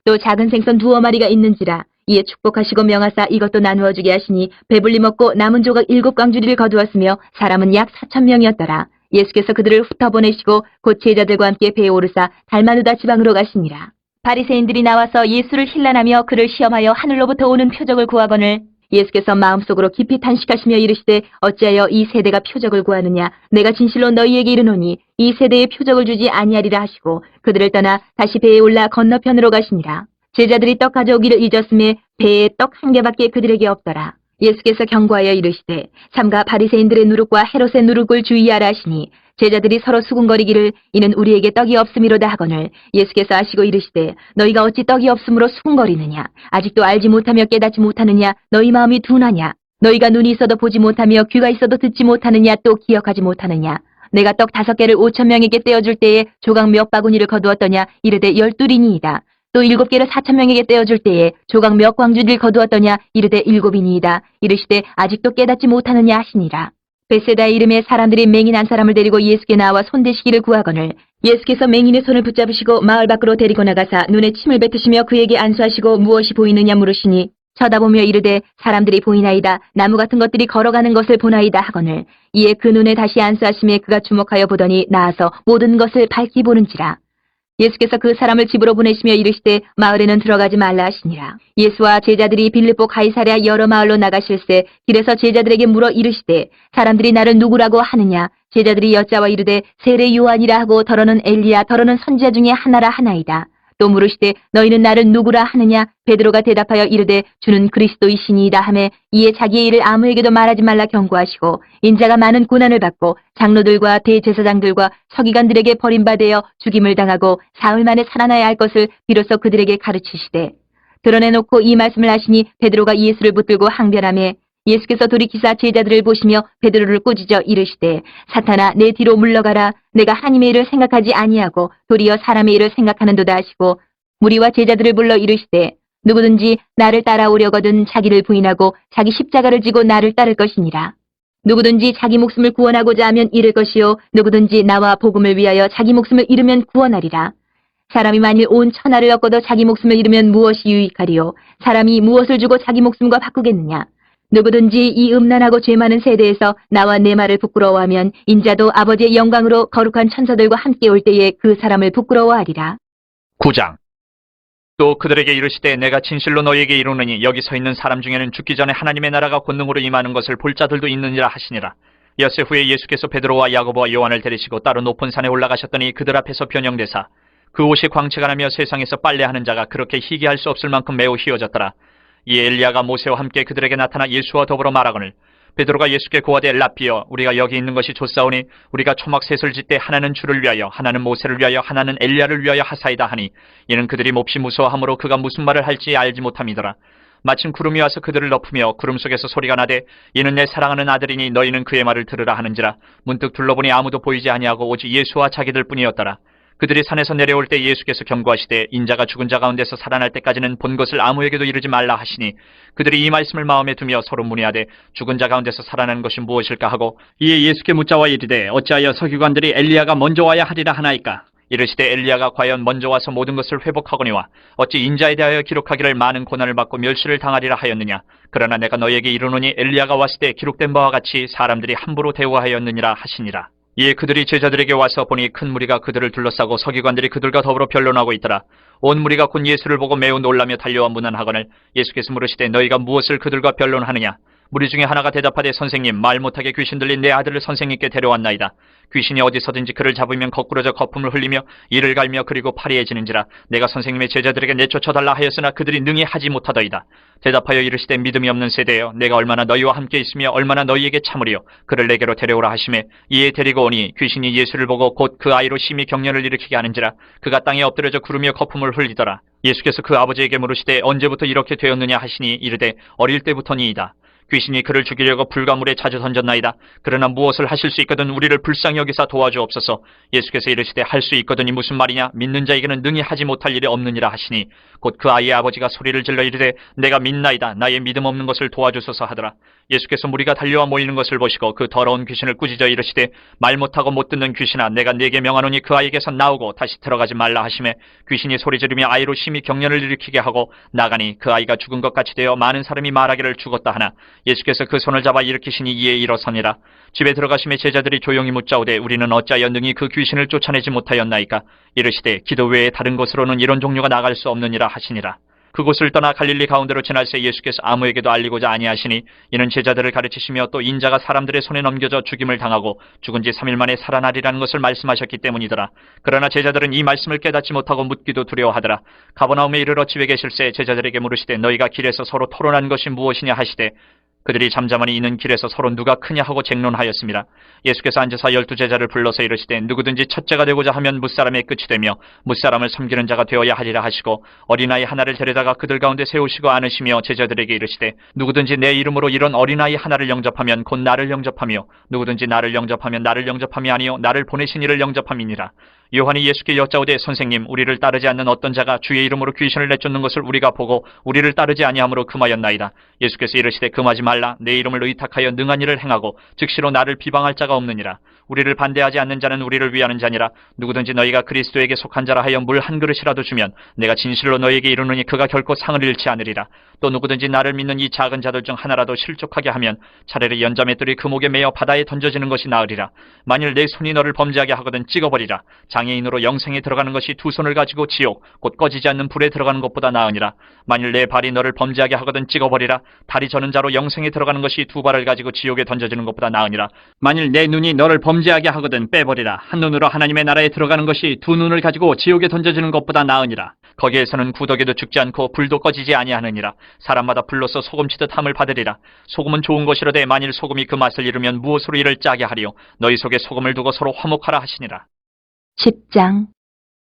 또 작은 생선 2마리가 있는지라. 이에 축복하시고 명하사 이것도 나누어 주게 하시니 배불리 먹고 남은 조각 7광주리를 거두었으며 사람은 약 4,000명이었더라. 예수께서 그들을 흩어보내시고 곧 제자들과 함께 배에 오르사 달마누다 지방으로 가시니라. 바리새인들이 나와서 예수를 힐난하며 그를 시험하여 하늘로부터 오는 표적을 구하거늘 예수께서 마음속으로 깊이 탄식하시며 이르시되 어찌하여 이 세대가 표적을 구하느냐? 내가 진실로 너희에게 이르노니 이 세대에 표적을 주지 아니하리라 하시고 그들을 떠나 다시 배에 올라 건너편으로 가시니라. 제자들이 떡 가져오기를 잊었음에 배에 떡 1개밖에 그들에게 없더라. 예수께서 경고하여 이르시되 삼가 바리새인들의 누룩과 헤롯의 누룩을 주의하라 하시니 제자들이 서로 수군거리기를 이는 우리에게 떡이 없음이로다 하거늘 예수께서 아시고 이르시되 너희가 어찌 떡이 없음으로 수군거리느냐? 아직도 알지 못하며 깨닫지 못하느냐? 너희 마음이 둔하냐? 너희가 눈이 있어도 보지 못하며 귀가 있어도 듣지 못하느냐? 또 기억하지 못하느냐? 내가 떡 5개를 5,000명에게 떼어줄 때에 조각 몇 바구니를 거두었더냐? 이르되 12이니이다. 또 7개를 4,000명에게 떼어줄 때에 조각 몇 광주리를 거두었더냐? 이르되 7이니이다. 이르시되 아직도 깨닫지 못하느냐 하시니라. 베세다의 이름에 사람들이 맹인 한 사람을 데리고 예수께 나와 손대시기를 구하거늘 예수께서 맹인의 손을 붙잡으시고 마을 밖으로 데리고 나가사 눈에 침을 뱉으시며 그에게 안수하시고 무엇이 보이느냐 물으시니 쳐다보며 이르되 사람들이 보이나이다. 나무 같은 것들이 걸어가는 것을 보나이다 하거늘 이에 그 눈에 다시 안수하심에 그가 주목하여 보더니 나아서 모든 것을 밝히 보는지라. 예수께서 그 사람을 집으로 보내시며 이르시되 마을에는 들어가지 말라 하시니라. 예수와 제자들이 빌립보 가이사랴 여러 마을로 나가실새 길에서 제자들에게 물어 이르시되 사람들이 나를 누구라고 하느냐? 제자들이 여짜와 이르되 세례 요한이라 하고 더러는 엘리야 더러는 선지자 중에 하나라 하나이다. 또 물으시되 너희는 나를 누구라 하느냐? 베드로가 대답하여 이르되 주는 그리스도이시니이다 하매 이에 자기의 일을 아무에게도 말하지 말라 경고하시고 인자가 많은 고난을 받고 장로들과 대제사장들과 서기관들에게 버림받아 죽임을 당하고 사흘 만에 살아나야 할 것을 비로소 그들에게 가르치시되 드러내놓고 이 말씀을 하시니 베드로가 예수를 붙들고 항변하매 예수께서 돌이키사 제자들을 보시며 베드로를 꾸짖어 이르시되 사탄아 내 뒤로 물러가라. 내가 하나님의 일을 생각하지 아니하고 도리어 사람의 일을 생각하는도다 하시고 무리와 제자들을 불러 이르시되 누구든지 나를 따라오려거든 자기를 부인하고 자기 십자가를 지고 나를 따를 것이니라. 누구든지 자기 목숨을 구원하고자 하면 잃을 것이요 누구든지 나와 복음을 위하여 자기 목숨을 잃으면 구원하리라. 사람이 만일 온 천하를 얻고도 자기 목숨을 잃으면 무엇이 유익하리요? 사람이 무엇을 주고 자기 목숨과 바꾸겠느냐? 누구든지 이 음란하고 죄 많은 세대에서 나와 내 말을 부끄러워하면 인자도 아버지의 영광으로 거룩한 천사들과 함께 올 때에 그 사람을 부끄러워하리라. 9장. 또 그들에게 이르시되 내가 진실로 너희에게 이르노니 여기 서 있는 사람 중에는 죽기 전에 하나님의 나라가 권능으로 임하는 것을 볼 자들도 있느니라 하시니라. 엿새 후에 예수께서 베드로와 야고보와 요한을 데리시고 따로 높은 산에 올라가셨더니 그들 앞에서 변형되사 그 옷이 광채가 나며 세상에서 빨래하는 자가 그렇게 희귀할 수 없을 만큼 매우 희어졌더라. 이에 엘리야가 모세와 함께 그들에게 나타나 예수와 더불어 말하거늘 베드로가 예수께 고하되 랍비여 우리가 여기 있는 것이 좋사오니 우리가 초막 셋을 짓되 하나는 주를 위하여 하나는 모세를 위하여 하나는 엘리야를 위하여 하사이다 하니 이는 그들이 몹시 무서워하므로 그가 무슨 말을 할지 알지 못함이더라. 마침 구름이 와서 그들을 덮으며 구름 속에서 소리가 나되 이는 내 사랑하는 아들이니 너희는 그의 말을 들으라 하는지라. 문득 둘러보니 아무도 보이지 아니하고 오직 예수와 자기들 뿐이었더라. 그들이 산에서 내려올 때 예수께서 경고하시되 인자가 죽은 자 가운데서 살아날 때까지는 본 것을 아무에게도 이르지 말라 하시니 그들이 이 말씀을 마음에 두며 서로 문의하되 죽은 자 가운데서 살아나는 것이 무엇일까 하고 이에 예수께 묻자와 이르되 어찌하여 서기관들이 엘리야가 먼저 와야 하리라 하나이까? 이르시되 엘리야가 과연 먼저 와서 모든 것을 회복하거니와 어찌 인자에 대하여 기록하기를 많은 고난을 받고 멸시를 당하리라 하였느냐? 그러나 내가 너희에게 이르노니 엘리야가 왔을 때 기록된 바와 같이 사람들이 함부로 대우하였느니라 하시니라. 이에 그들이 제자들에게 와서 보니 큰 무리가 그들을 둘러싸고 서기관들이 그들과 더불어 변론하고 있더라. 온 무리가 곧 예수를 보고 매우 놀라며 달려와 문안하거늘 예수께서 물으시되 너희가 무엇을 그들과 변론하느냐? 무리 중에 하나가 대답하되 선생님 말 못하게 귀신 들린 내 아들을 선생님께 데려왔나이다. 귀신이 어디서든지 그를 잡으면 거꾸러져 거품을 흘리며 이를 갈며 그리고 파리해지는지라. 내가 선생님의 제자들에게 내쫓아달라 하였으나 그들이 능히 하지 못하더이다. 대답하여 이르시되 믿음이 없는 세대여 내가 얼마나 너희와 함께 있으며 얼마나 너희에게 참으리요. 그를 내게로 데려오라 하시매 이에 데리고 오니 귀신이 예수를 보고 곧 그 아이로 심히 경련을 일으키게 하는지라. 그가 땅에 엎드려져 구르며 거품을 흘리더라. 예수께서 그 아버지에게 물으시되 언제부터 이렇게 되었느냐 하시니 이르되 어릴 때부터니이다. 귀신이 그를 죽이려고 불가물에 자주 던졌나이다. 그러나 무엇을 하실 수 있거든 우리를 불쌍히 여기사 도와주옵소서. 예수께서 이르시되 할 수 있거든이 무슨 말이냐? 믿는 자에게는 능히 하지 못할 일이 없느니라 하시니 곧 그 아이의 아버지가 소리를 질러 이르되 내가 믿나이다. 나의 믿음 없는 것을 도와주소서 하더라. 예수께서 무리가 달려와 모이는 것을 보시고 그 더러운 귀신을 꾸짖어 이르시되 말 못하고 못 듣는 귀신아 내가 네게 명하노니 그 아이에게서 나오고 다시 들어가지 말라 하시매 귀신이 소리 지르며 아이로 심히 경련을 일으키게 하고 나가니 그 아이가 죽은 것 같이 되어 많은 사람이 말하기를 죽었다 하나 예수께서 그 손을 잡아 일으키시니 이에 일어서니라. 집에 들어가심에 제자들이 조용히 묻자오되 우리는 어찌하여 능히 그 귀신을 쫓아내지 못하였나이까? 이르시되 기도 외에 다른 곳으로는 이런 종류가 나갈 수 없느니라 하시니라. 그곳을 떠나 갈릴리 가운데로 지날새 예수께서 아무에게도 알리고자 아니하시니 이는 제자들을 가르치시며 또 인자가 사람들의 손에 넘겨져 죽임을 당하고 죽은 지 3일 만에 살아나리라는 것을 말씀하셨기 때문이더라. 그러나 제자들은 이 말씀을 깨닫지 못하고 묻기도 두려워하더라. 가버나움에 이르러 집에 계실새 제자들에게 물으시되 너희가 길에서 서로 토론한 것이 무엇이냐 하시되 그들이 잠잠하니 이는 길에서 서로 누가 크냐 하고 쟁론하였습니다. 예수께서 앉으사 12제자를 불러서 이르시되 누구든지 첫째가 되고자 하면 무사람의 끝이 되며 무사람을 섬기는 자가 되어야 하리라 하시고 어린아이 하나를 데려다가 그들 가운데 세우시고 안으시며 제자들에게 이르시되 누구든지 내 이름으로 이런 어린아이 하나를 영접하면 곧 나를 영접하며 누구든지 나를 영접하면 나를 영접함이 아니요 나를 보내신 이를 영접함이니라. 요한이 예수께 여짜오되 선생님 우리를 따르지 않는 어떤 자가 주의 이름으로 귀신을 내쫓는 것을 우리가 보고 우리를 따르지 아니함으로 금하였나이다. 예수께서 이르시되 금하지 말라. 내 이름을 의탁하여 능한 일을 행하고 즉시로 나를 비방할 자가 없느니라. 우리를 반대하지 않는 자는 우리를 위하는 자니라. 누구든지 너희가 그리스도에게 속한 자라 하여 물 한 그릇이라도 주면 내가 진실로 너희에게 이르노니 그가 결코 상을 잃지 않으리라. 또 누구든지 나를 믿는 이 작은 자들 중 하나라도 실족하게 하면 차라리 연자맷돌이 그 목에 매어 바다에 던져지는 것이 나으리라. 만일 내 손이 너를 범죄하게 하거든 찍어버리라. 장애인으로 영생에 들어가는 것이 두 손을 가지고 지옥 곧 꺼지지 않는 불에 들어가는 것보다 나으니라. 만일 내 발이 너를 범죄하게 하거든 찍어버리라. 다리 저는 자로 영생에 들어가는 것이 두 발을 가지고 지옥에 던져지는 것보다 나으니라. 만일 내 눈이 너를 범죄하게 하거든 빼버리라. 한 눈으로 하나님의 나라에 들어가는 것이 두 눈을 가지고 지옥에 던져지는 것보다 나으니라. 거기에서는 구더기도 죽지 않고 불도 꺼지지 아니하느니라. 사람마다 불로서 소금치듯 함을 받으리라. 소금은 좋은 것이로되 만일 소금이 그 맛을 잃으면 무엇으로 이를 짜게 하리요. 너희 속에 소금을 두고 서로 화목하라 하시니라. 10장.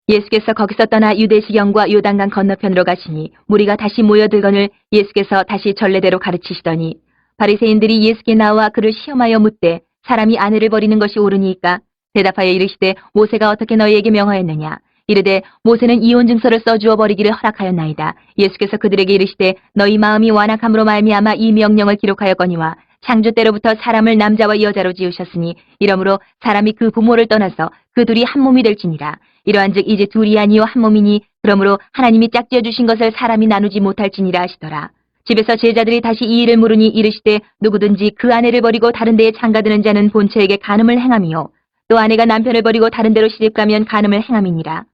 예수께서 거기서 떠나 유대시경과 요단강 건너편으로 가시니 무리가 다시 모여들거늘 예수께서 다시 전례대로 가르치시더니 바리새인들이 예수께 나와 그를 시험하여 묻되 사람이 아내를 버리는 것이 옳으니까 대답하여 이르시되 모세가 어떻게 너희에게 명하였느냐. 이르되 모세는 이혼 증서를 써주어 버리기를 허락하였나이다. 예수께서 그들에게 이르시되 너희 마음이 완악함으로 말미암아 이 명령을 기록하였거니와 창조 때로부터 사람을 남자와 여자로 지으셨으니 이러므로 사람이 그 부모를 떠나서 그 둘이 한 몸이 될지니라. 이러한즉 이제 둘이 아니요 한 몸이니 그러므로 하나님이 짝지어 주신 것을 사람이 나누지 못할지니라 하시더라. 집에서 제자들이 다시 이 일을 물으니 이르시되 누구든지 그 아내를 버리고 다른 데에 장가드는 자는 본처에게 간음을 행함이요 또 아내가 남편을 버리고 다른 데로 시집가면 간음을 행함이니라.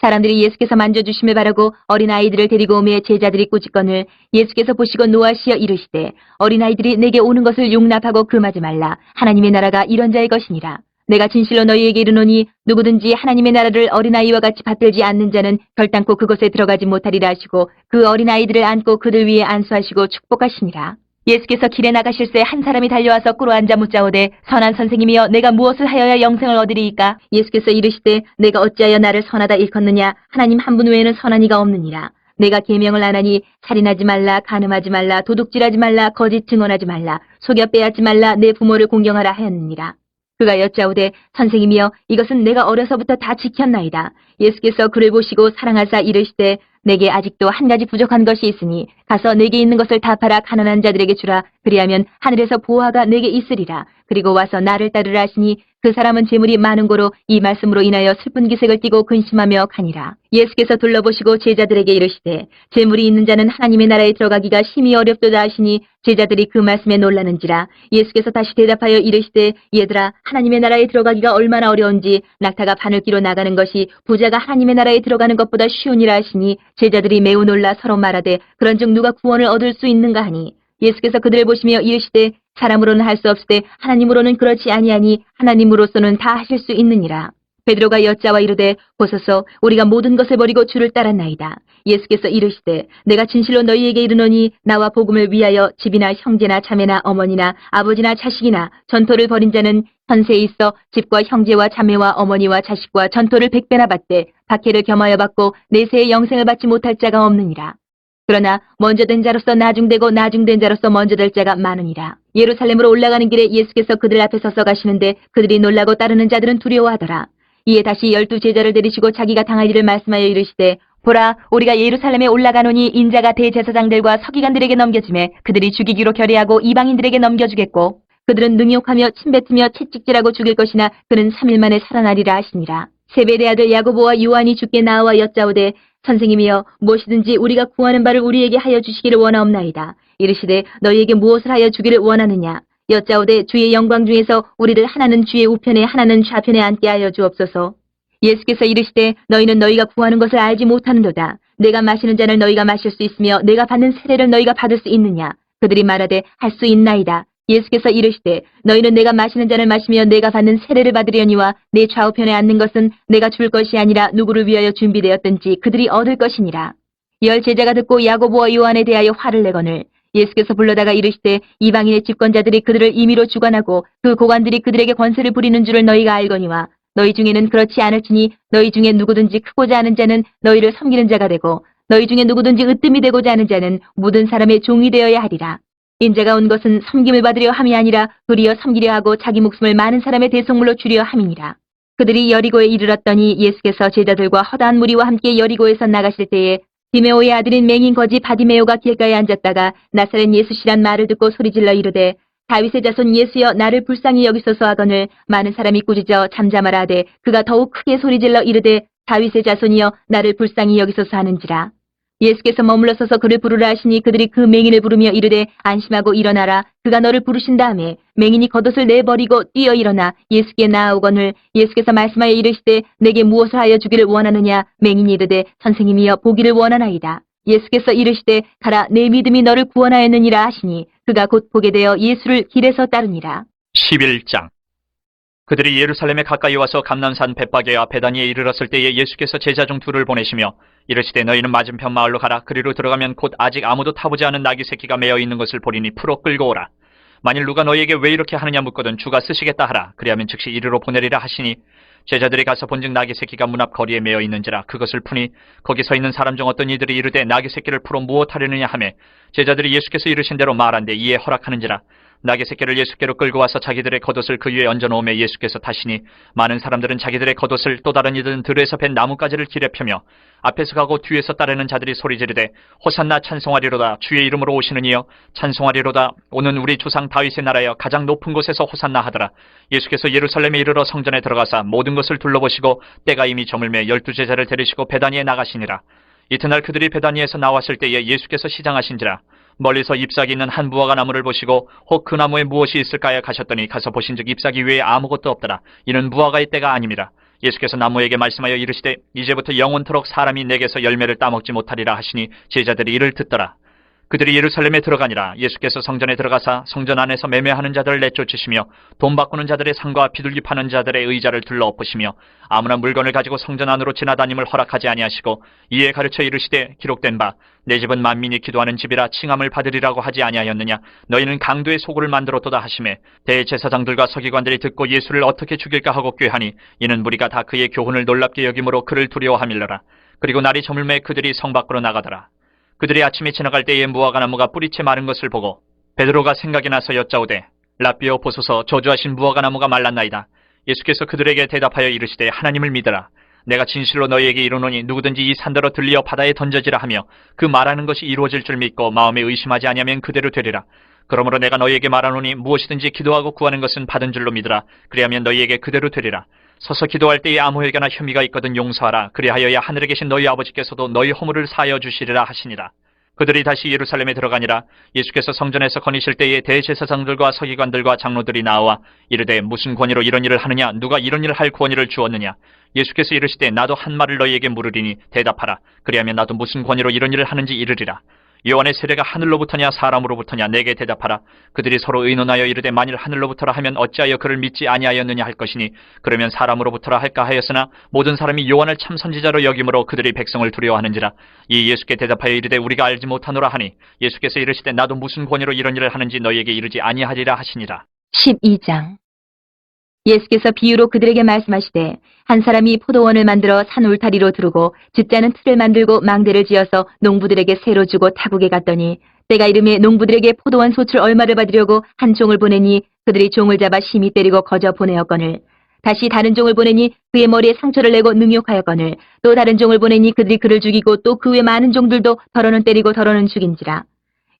사람들이 예수께서 만져주심을 바라고 어린아이들을 데리고 오매 제자들이 꾸짖거늘 예수께서 보시고 노하시어 이르시되 어린아이들이 내게 오는 것을 용납하고 금하지 말라. 하나님의 나라가 이런 자의 것이니라. 내가 진실로 너희에게 이르노니 누구든지 하나님의 나라를 어린아이와 같이 받들지 않는 자는 결단코 그곳에 들어가지 못하리라 하시고 그 어린아이들을 안고 그들 위에 안수하시고 축복하시니라. 예수께서 길에 나가실새 한 사람이 달려와서 꿇어앉아 묻자오되 선한 선생님이여 내가 무엇을 하여야 영생을 얻으리이까. 예수께서 이르시되 내가 어찌하여 나를 선하다 일컫느냐. 하나님 한 분 외에는 선한 이가 없느니라. 내가 계명을 안 하니 살인하지 말라, 간음하지 말라, 도둑질하지 말라, 거짓 증언하지 말라, 속여 빼앗지 말라, 내 부모를 공경하라 하였느니라. 그가 여짜오되 선생님이여 이것은 내가 어려서부터 다 지켰나이다. 예수께서 그를 보시고 사랑하사 이르시되 내게 아직도 한 가지 부족한 것이 있으니 가서 내게 있는 것을 다 팔아 가난한 자들에게 주라. 그리하면 하늘에서 보화가 내게 있으리라. 그리고 와서 나를 따르라 하시니 그 사람은 재물이 많은 고로 이 말씀으로 인하여 슬픈 기색을 띠고 근심하며 가니라. 예수께서 둘러보시고 제자들에게 이르시되 재물이 있는 자는 하나님의 나라에 들어가기가 심히 어렵도다 하시니 제자들이 그 말씀에 놀라는지라. 예수께서 다시 대답하여 이르시되 얘들아 하나님의 나라에 들어가기가 얼마나 어려운지 낙타가 바늘기로 나가는 것이 부자가 하나님의 나라에 들어가는 것보다 쉬우니라 하시니 제자들이 매우 놀라 서로 말하되 그런즉 누가 구원을 얻을 수 있는가 하니 예수께서 그들을 보시며 이르시되 사람으로는 할 수 없으되 하나님으로는 그렇지 아니하니 하나님으로서는 다 하실 수 있느니라. 베드로가 여짜와 이르되 보소서 우리가 모든 것을 버리고 주를 따랐나이다. 예수께서 이르시되 내가 진실로 너희에게 이르노니 나와 복음을 위하여 집이나 형제나 자매나 어머니나 아버지나 자식이나 전토를 벌인 자는 현세에 있어 집과 형제와 자매와 어머니와 자식과 전토를 100배나 받되 박해를 겸하여 받고 내세의 영생을 받지 못할 자가 없느니라. 그러나 먼저 된 자로서 나중되고 나중된 자로서 먼저 될 자가 많으니라. 예루살렘으로 올라가는 길에 예수께서 그들 앞에 서서 가시는데 그들이 놀라고 따르는 자들은 두려워하더라. 이에 다시 12 제자를 데리시고 자기가 당할 일을 말씀하여 이르시되 보라 우리가 예루살렘에 올라가노니 인자가 대제사장들과 서기관들에게 넘겨지매 그들이 죽이기로 결의하고 이방인들에게 넘겨주겠고 그들은 능욕하며 침뱉으며 채찍질하고 죽일 것이나 그는 3일 만에 살아나리라 하시니라. 세베대 아들 야고보와 요한이 주께 나와 여짜오되 선생님이여 무엇이든지 우리가 구하는 바를 우리에게 하여 주시기를 원하옵나이다. 이르시되 너희에게 무엇을 하여 주기를 원하느냐. 여짜오되 주의 영광 중에서 우리를 하나는 주의 우편에 하나는 좌편에 앉게 하여 주옵소서. 예수께서 이르시되 너희는 너희가 구하는 것을 알지 못하는도다. 내가 마시는 잔을 너희가 마실 수 있으며 내가 받는 세례를 너희가 받을 수 있느냐. 그들이 말하되 할 수 있나이다. 예수께서 이르시되 너희는 내가 마시는 잔을 마시며 내가 받는 세례를 받으려니와 내 좌우편에 앉는 것은 내가 줄 것이 아니라 누구를 위하여 준비되었든지 그들이 얻을 것이니라. 10 제자가 듣고 야고보와 요한에 대하여 화를 내거늘 예수께서 불러다가 이르시되 이방인의 집권자들이 그들을 임의로 주관하고 그 고관들이 그들에게 권세를 부리는 줄을 너희가 알거니와 너희 중에는 그렇지 않을지니 너희 중에 누구든지 크고자 하는 자는 너희를 섬기는 자가 되고 너희 중에 누구든지 으뜸이 되고자 하는 자는 모든 사람의 종이 되어야 하리라. 인자가 온 것은 섬김을 받으려 함이 아니라 도리어 섬기려 하고 자기 목숨을 많은 사람의 대속물로 주려 함이니라. 그들이 여리고에 이르렀더니 예수께서 제자들과 허다한 무리와 함께 여리고에서 나가실 때에 디메오의 아들인 맹인 거지 바디메오가 길가에 앉았다가 나사렛 예수시란 말을 듣고 소리질러 이르되 다윗의 자손 예수여 나를 불쌍히 여기소서 하거늘 많은 사람이 꾸짖어 잠잠하라 하되 그가 더욱 크게 소리질러 이르되 다윗의 자손이여 나를 불쌍히 여기소서 하는지라. 예수께서 머물러 서서 그를 부르라 하시니 그들이 그 맹인을 부르며 이르되 안심하고 일어나라. 그가 너를 부르신 다음에 맹인이 겉옷을 내버리고 뛰어 일어나 예수께 나아오거늘 예수께서 말씀하여 이르시되 내게 무엇을 하여 주기를 원하느냐. 맹인이 이르되 선생님이여 보기를 원하나이다. 예수께서 이르시되 가라 내 믿음이 너를 구원하였느니라 하시니 그가 곧 보게 되어 예수를 길에서 따르니라. 11장 그들이 예루살렘에 가까이 와서 감람산 벳바게와 베다니에 이르렀을 때에 예수께서 제자 중 둘을 보내시며 이르시되 너희는 맞은편 마을로 가라. 그리로 들어가면 곧 아직 아무도 타보지 않은 나귀 새끼가 매어 있는 것을 보리니 풀어 끌고 오라. 만일 누가 너희에게 왜 이렇게 하느냐 묻거든 주가 쓰시겠다 하라. 그리하면 즉시 이리로 보내리라 하시니 제자들이 가서 본즉 나귀 새끼가 문 앞 거리에 매어 있는지라. 그것을 푸니 거기 서 있는 사람 중 어떤 이들이 이르되 나귀 새끼를 풀어 무엇하려느냐 하매 제자들이 예수께서 이르신 대로 말한데 이에 허락하는지라. 나귀 새끼를 예수께로 끌고 와서 자기들의 겉옷을 그 위에 얹어놓으며 예수께서 타시니 많은 사람들은 자기들의 겉옷을 또 다른 이들은 들에서 벤 나뭇가지를 길에 펴며 앞에서 가고 뒤에서 따르는 자들이 소리 지르되 호산나 찬송하리로다. 주의 이름으로 오시는 이여 찬송하리로다. 오는 우리 조상 다윗의 나라여 가장 높은 곳에서 호산나 하더라. 예수께서 예루살렘에 이르러 성전에 들어가사 모든 것을 둘러보시고 때가 이미 저물매 12제자를 데리시고 베다니에 나가시니라. 이튿날 그들이 베다니에서 나왔을 때에 예수께서 시장하신지라. 멀리서 잎사귀 있는 한 무화과 나무를 보시고 혹 그 나무에 무엇이 있을까요 가셨더니 가서 보신즉 잎사귀 외에 아무것도 없더라. 이는 무화과의 때가 아님이라. 예수께서 나무에게 말씀하여 이르시되 이제부터 영원토록 사람이 내게서 열매를 따먹지 못하리라 하시니 제자들이 이를 듣더라. 그들이 예루살렘에 들어가니라. 예수께서 성전에 들어가사 성전 안에서 매매하는 자들을 내쫓으시며 돈 바꾸는 자들의 상과 비둘기 파는 자들의 의자를 둘러 엎으시며 아무나 물건을 가지고 성전 안으로 지나다님을 허락하지 아니하시고 이에 가르쳐 이르시되 기록된 바 내 집은 만민이 기도하는 집이라 칭함을 받으리라고 하지 아니하였느냐. 너희는 강도의 소굴을 만들었도다 하시매 대제사장들과 서기관들이 듣고 예수를 어떻게 죽일까 하고 꾀하니 이는 무리가 다 그의 교훈을 놀랍게 여김으로 그를 두려워함일러라. 그리고 날이 저물매 그들이 성 밖으로 나가더라. 그들이 아침에 지나갈 때에 무화과 나무가 뿌리채 마른 것을 보고 베드로가 생각이 나서 여짜오되 라삐어 보소서 저주하신 무화과 나무가 말랐나이다. 예수께서 그들에게 대답하여 이르시되 하나님을 믿으라. 내가 진실로 너희에게 이르노니 누구든지 이 산더러 들리어 바다에 던져지라 하며 그 말하는 것이 이루어질 줄 믿고 마음에 의심하지 아니하면 그대로 되리라. 그러므로 내가 너희에게 말하노니 무엇이든지 기도하고 구하는 것은 받은 줄로 믿으라. 그리하면 너희에게 그대로 되리라. 서서 기도할 때에 아무 회개나 혐의가 있거든 용서하라. 그리하여야 하늘에 계신 너희 아버지께서도 너희 허물을 사하여 주시리라 하시니라. 그들이 다시 예루살렘에 들어가니라. 예수께서 성전에서 거니실 때에 대제사장들과 서기관들과 장로들이 나와 이르되 무슨 권위로 이런 일을 하느냐. 누가 이런 일을 할 권위를 주었느냐. 예수께서 이르시되 나도 한 말을 너희에게 물으리니 대답하라. 그리하면 나도 무슨 권위로 이런 일을 하는지 이르리라. 요한의 세례가 하늘로부터냐 사람으로부터냐 내게 대답하라. 그들이 서로 의논하여 이르되 만일 하늘로부터라 하면 어찌하여 그를 믿지 아니하였느냐 할 것이니 그러면 사람으로부터라 할까 하였으나 모든 사람이 요한을 참 선지자로 여김으로 그들이 백성을 두려워하는지라. 이 예수께 대답하여 이르되 우리가 알지 못하노라 하니 예수께서 이르시되 나도 무슨 권위로 이런 일을 하는지 너희에게 이르지 아니하리라 하시니라. 12장. 예수께서 비유로 그들에게 말씀하시되 한 사람이 포도원을 만들어 산 울타리로 두르고 칡자는 틀을 만들고 망대를 지어서 농부들에게 새로 주고 타국에 갔더니 때가 이름에 농부들에게 포도원 소출 얼마를 받으려고 한 종을 보내니 그들이 종을 잡아 심히 때리고 거저 보내었거늘 다시 다른 종을 보내니 그의 머리에 상처를 내고 능욕하였거늘 또 다른 종을 보내니 그들이 그를 죽이고 또 그 외 많은 종들도 더러는 때리고 더러는 죽인지라.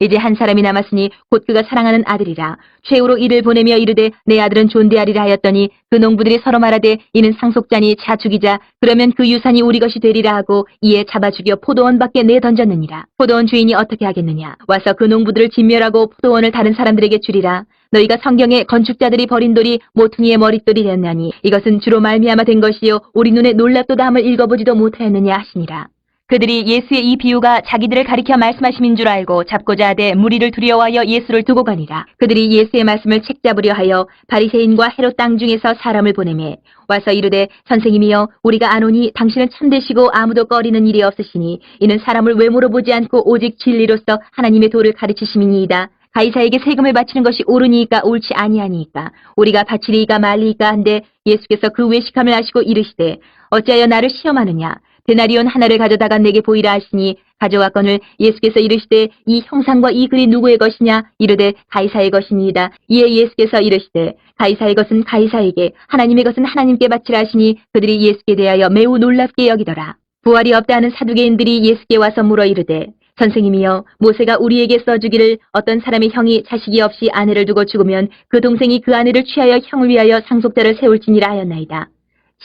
이제 한 사람이 남았으니 곧 그가 사랑하는 아들이라. 최후로 이를 보내며 이르되 내 아들은 존대하리라 하였더니 그 농부들이 서로 말하되 이는 상속자니 자 죽이자. 그러면 그 유산이 우리 것이 되리라 하고 이에 잡아 죽여 포도원 밖에 내던졌느니라. 포도원 주인이 어떻게 하겠느냐. 와서 그 농부들을 진멸하고 포도원을 다른 사람들에게 주리라. 너희가 성경에 건축자들이 버린 돌이 모퉁이의 머릿돌이 되었나니 이것은 주로 말미암아 된 것이요 우리 눈에 놀랍도다 함을 읽어보지도 못하였느냐 하시니라. 그들이 예수의 이 비유가 자기들을 가리켜 말씀하심인 줄 알고 잡고자 하되 무리를 두려워하여 예수를 두고 가니라. 그들이 예수의 말씀을 책잡으려 하여 바리새인과 헤롯 땅 중에서 사람을 보내매 와서 이르되 선생님이여 우리가 아노니 당신은 참되시고 아무도 꺼리는 일이 없으시니 이는 사람을 외모로 보지 않고 오직 진리로서 하나님의 도를 가르치심이니이다. 가이사에게 세금을 바치는 것이 옳으니까 옳지 아니하니까 우리가 바치리이까 말리이까 한데 예수께서 그 외식함을 아시고 이르시되 어찌하여 나를 시험하느냐. 데나리온 하나를 가져다가 내게 보이라 하시니 가져왔거늘 예수께서 이르시되 이 형상과 이 글이 누구의 것이냐. 이르되 가이사의 것이니이다. 이에 예수께서 이르시되 가이사의 것은 가이사에게 하나님의 것은 하나님께 바치라 하시니 그들이 예수께 대하여 매우 놀랍게 여기더라. 부활이 없다 하는 사두개인들이 예수께 와서 물어 이르되 선생님이여 모세가 우리에게 써주기를 어떤 사람의 형이 자식이 없이 아내를 두고 죽으면 그 동생이 그 아내를 취하여 형을 위하여 상속자를 세울지니라 하였나이다.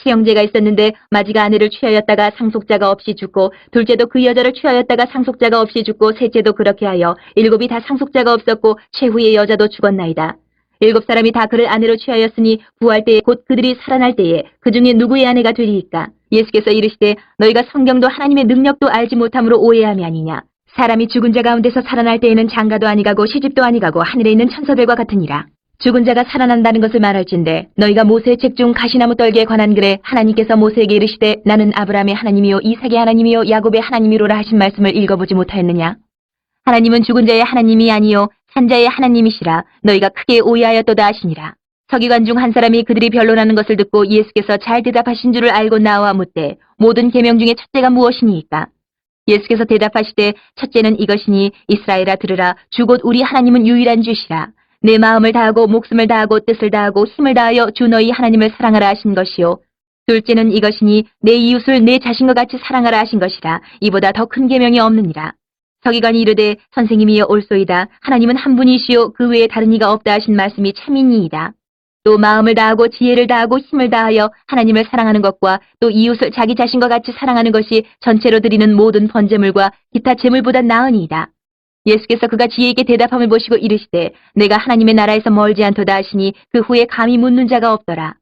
시형제가 있었는데 마지가 아내를 취하였다가 상속자가 없이 죽고 둘째도 그 여자를 취하였다가 상속자가 없이 죽고 셋째도 그렇게 하여 일곱이 다 상속자가 없었고 최후의 여자도 죽었나이다. 일곱 사람이 다 그를 아내로 취하였으니 부활 때에 곧 그들이 살아날 때에 그 중에 누구의 아내가 되리이까. 예수께서 이르시되 너희가 성경도 하나님의 능력도 알지 못함으로 오해함이 아니냐. 사람이 죽은 자 가운데서 살아날 때에는 장가도 아니가고 시집도 아니가고 하늘에 있는 천사들과 같으니라. 죽은 자가 살아난다는 것을 말할진대 너희가 모세의 책 중 가시나무 떨기에 관한 글에 하나님께서 모세에게 이르시되 나는 아브라함의 하나님이요 이삭의 하나님이요 야곱의 하나님이로라 하신 말씀을 읽어보지 못하였느냐. 하나님은 죽은 자의 하나님이 아니요 산자의 하나님이시라 너희가 크게 오해하였도다 하시니라. 서기관 중 한 사람이 그들이 변론하는 것을 듣고 예수께서 잘 대답하신 줄을 알고 나와 묻되 모든 계명 중에 첫째가 무엇이니이까. 예수께서 대답하시되 첫째는 이것이니 이스라엘아 들으라 주 곧 우리 하나님은 유일한 주시라. 내 마음을 다하고 목숨을 다하고 뜻을 다하고 힘을 다하여 주 너희 하나님을 사랑하라 하신 것이요. 둘째는 이것이니 내 이웃을 내 자신과 같이 사랑하라 하신 것이라. 이보다 더 큰 계명이 없느니라. 서기관이 이르되 선생님이여 옳소이다. 하나님은 한 분이시요 그 외에 다른 이가 없다 하신 말씀이 참이니이다. 또 마음을 다하고 지혜를 다하고 힘을 다하여 하나님을 사랑하는 것과 또 이웃을 자기 자신과 같이 사랑하는 것이 전체로 드리는 모든 번제물과 기타 제물보다 나으니이다. 예수께서 그가 지혜 있게 대답함을 보시고 이르시되 내가 하나님의 나라에서 멀지 않도다 하시니 그 후에 감히 묻는 자가 없더라.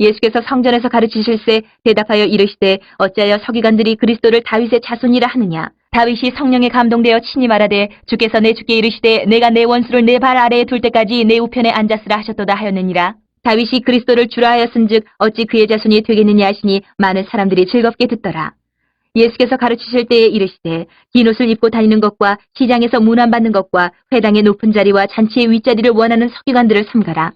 예수께서 성전에서 가르치실세 대답하여 이르시되 어찌하여 서기관들이 그리스도를 다윗의 자손이라 하느냐. 다윗이 성령에 감동되어 친히 말하되 주께서 내 주께 이르시되 내가 내 원수를 내 발 아래에 둘 때까지 내 우편에 앉았으라 하셨도다 하였느니라. 다윗이 그리스도를 주라 하였은즉 어찌 그의 자손이 되겠느냐 하시니 많은 사람들이 즐겁게 듣더라. 예수께서 가르치실 때에 이르시되 긴 옷을 입고 다니는 것과 시장에서 문안받는 것과 회당의 높은 자리와 잔치의 윗자리를 원하는 서기관들을 삼가라.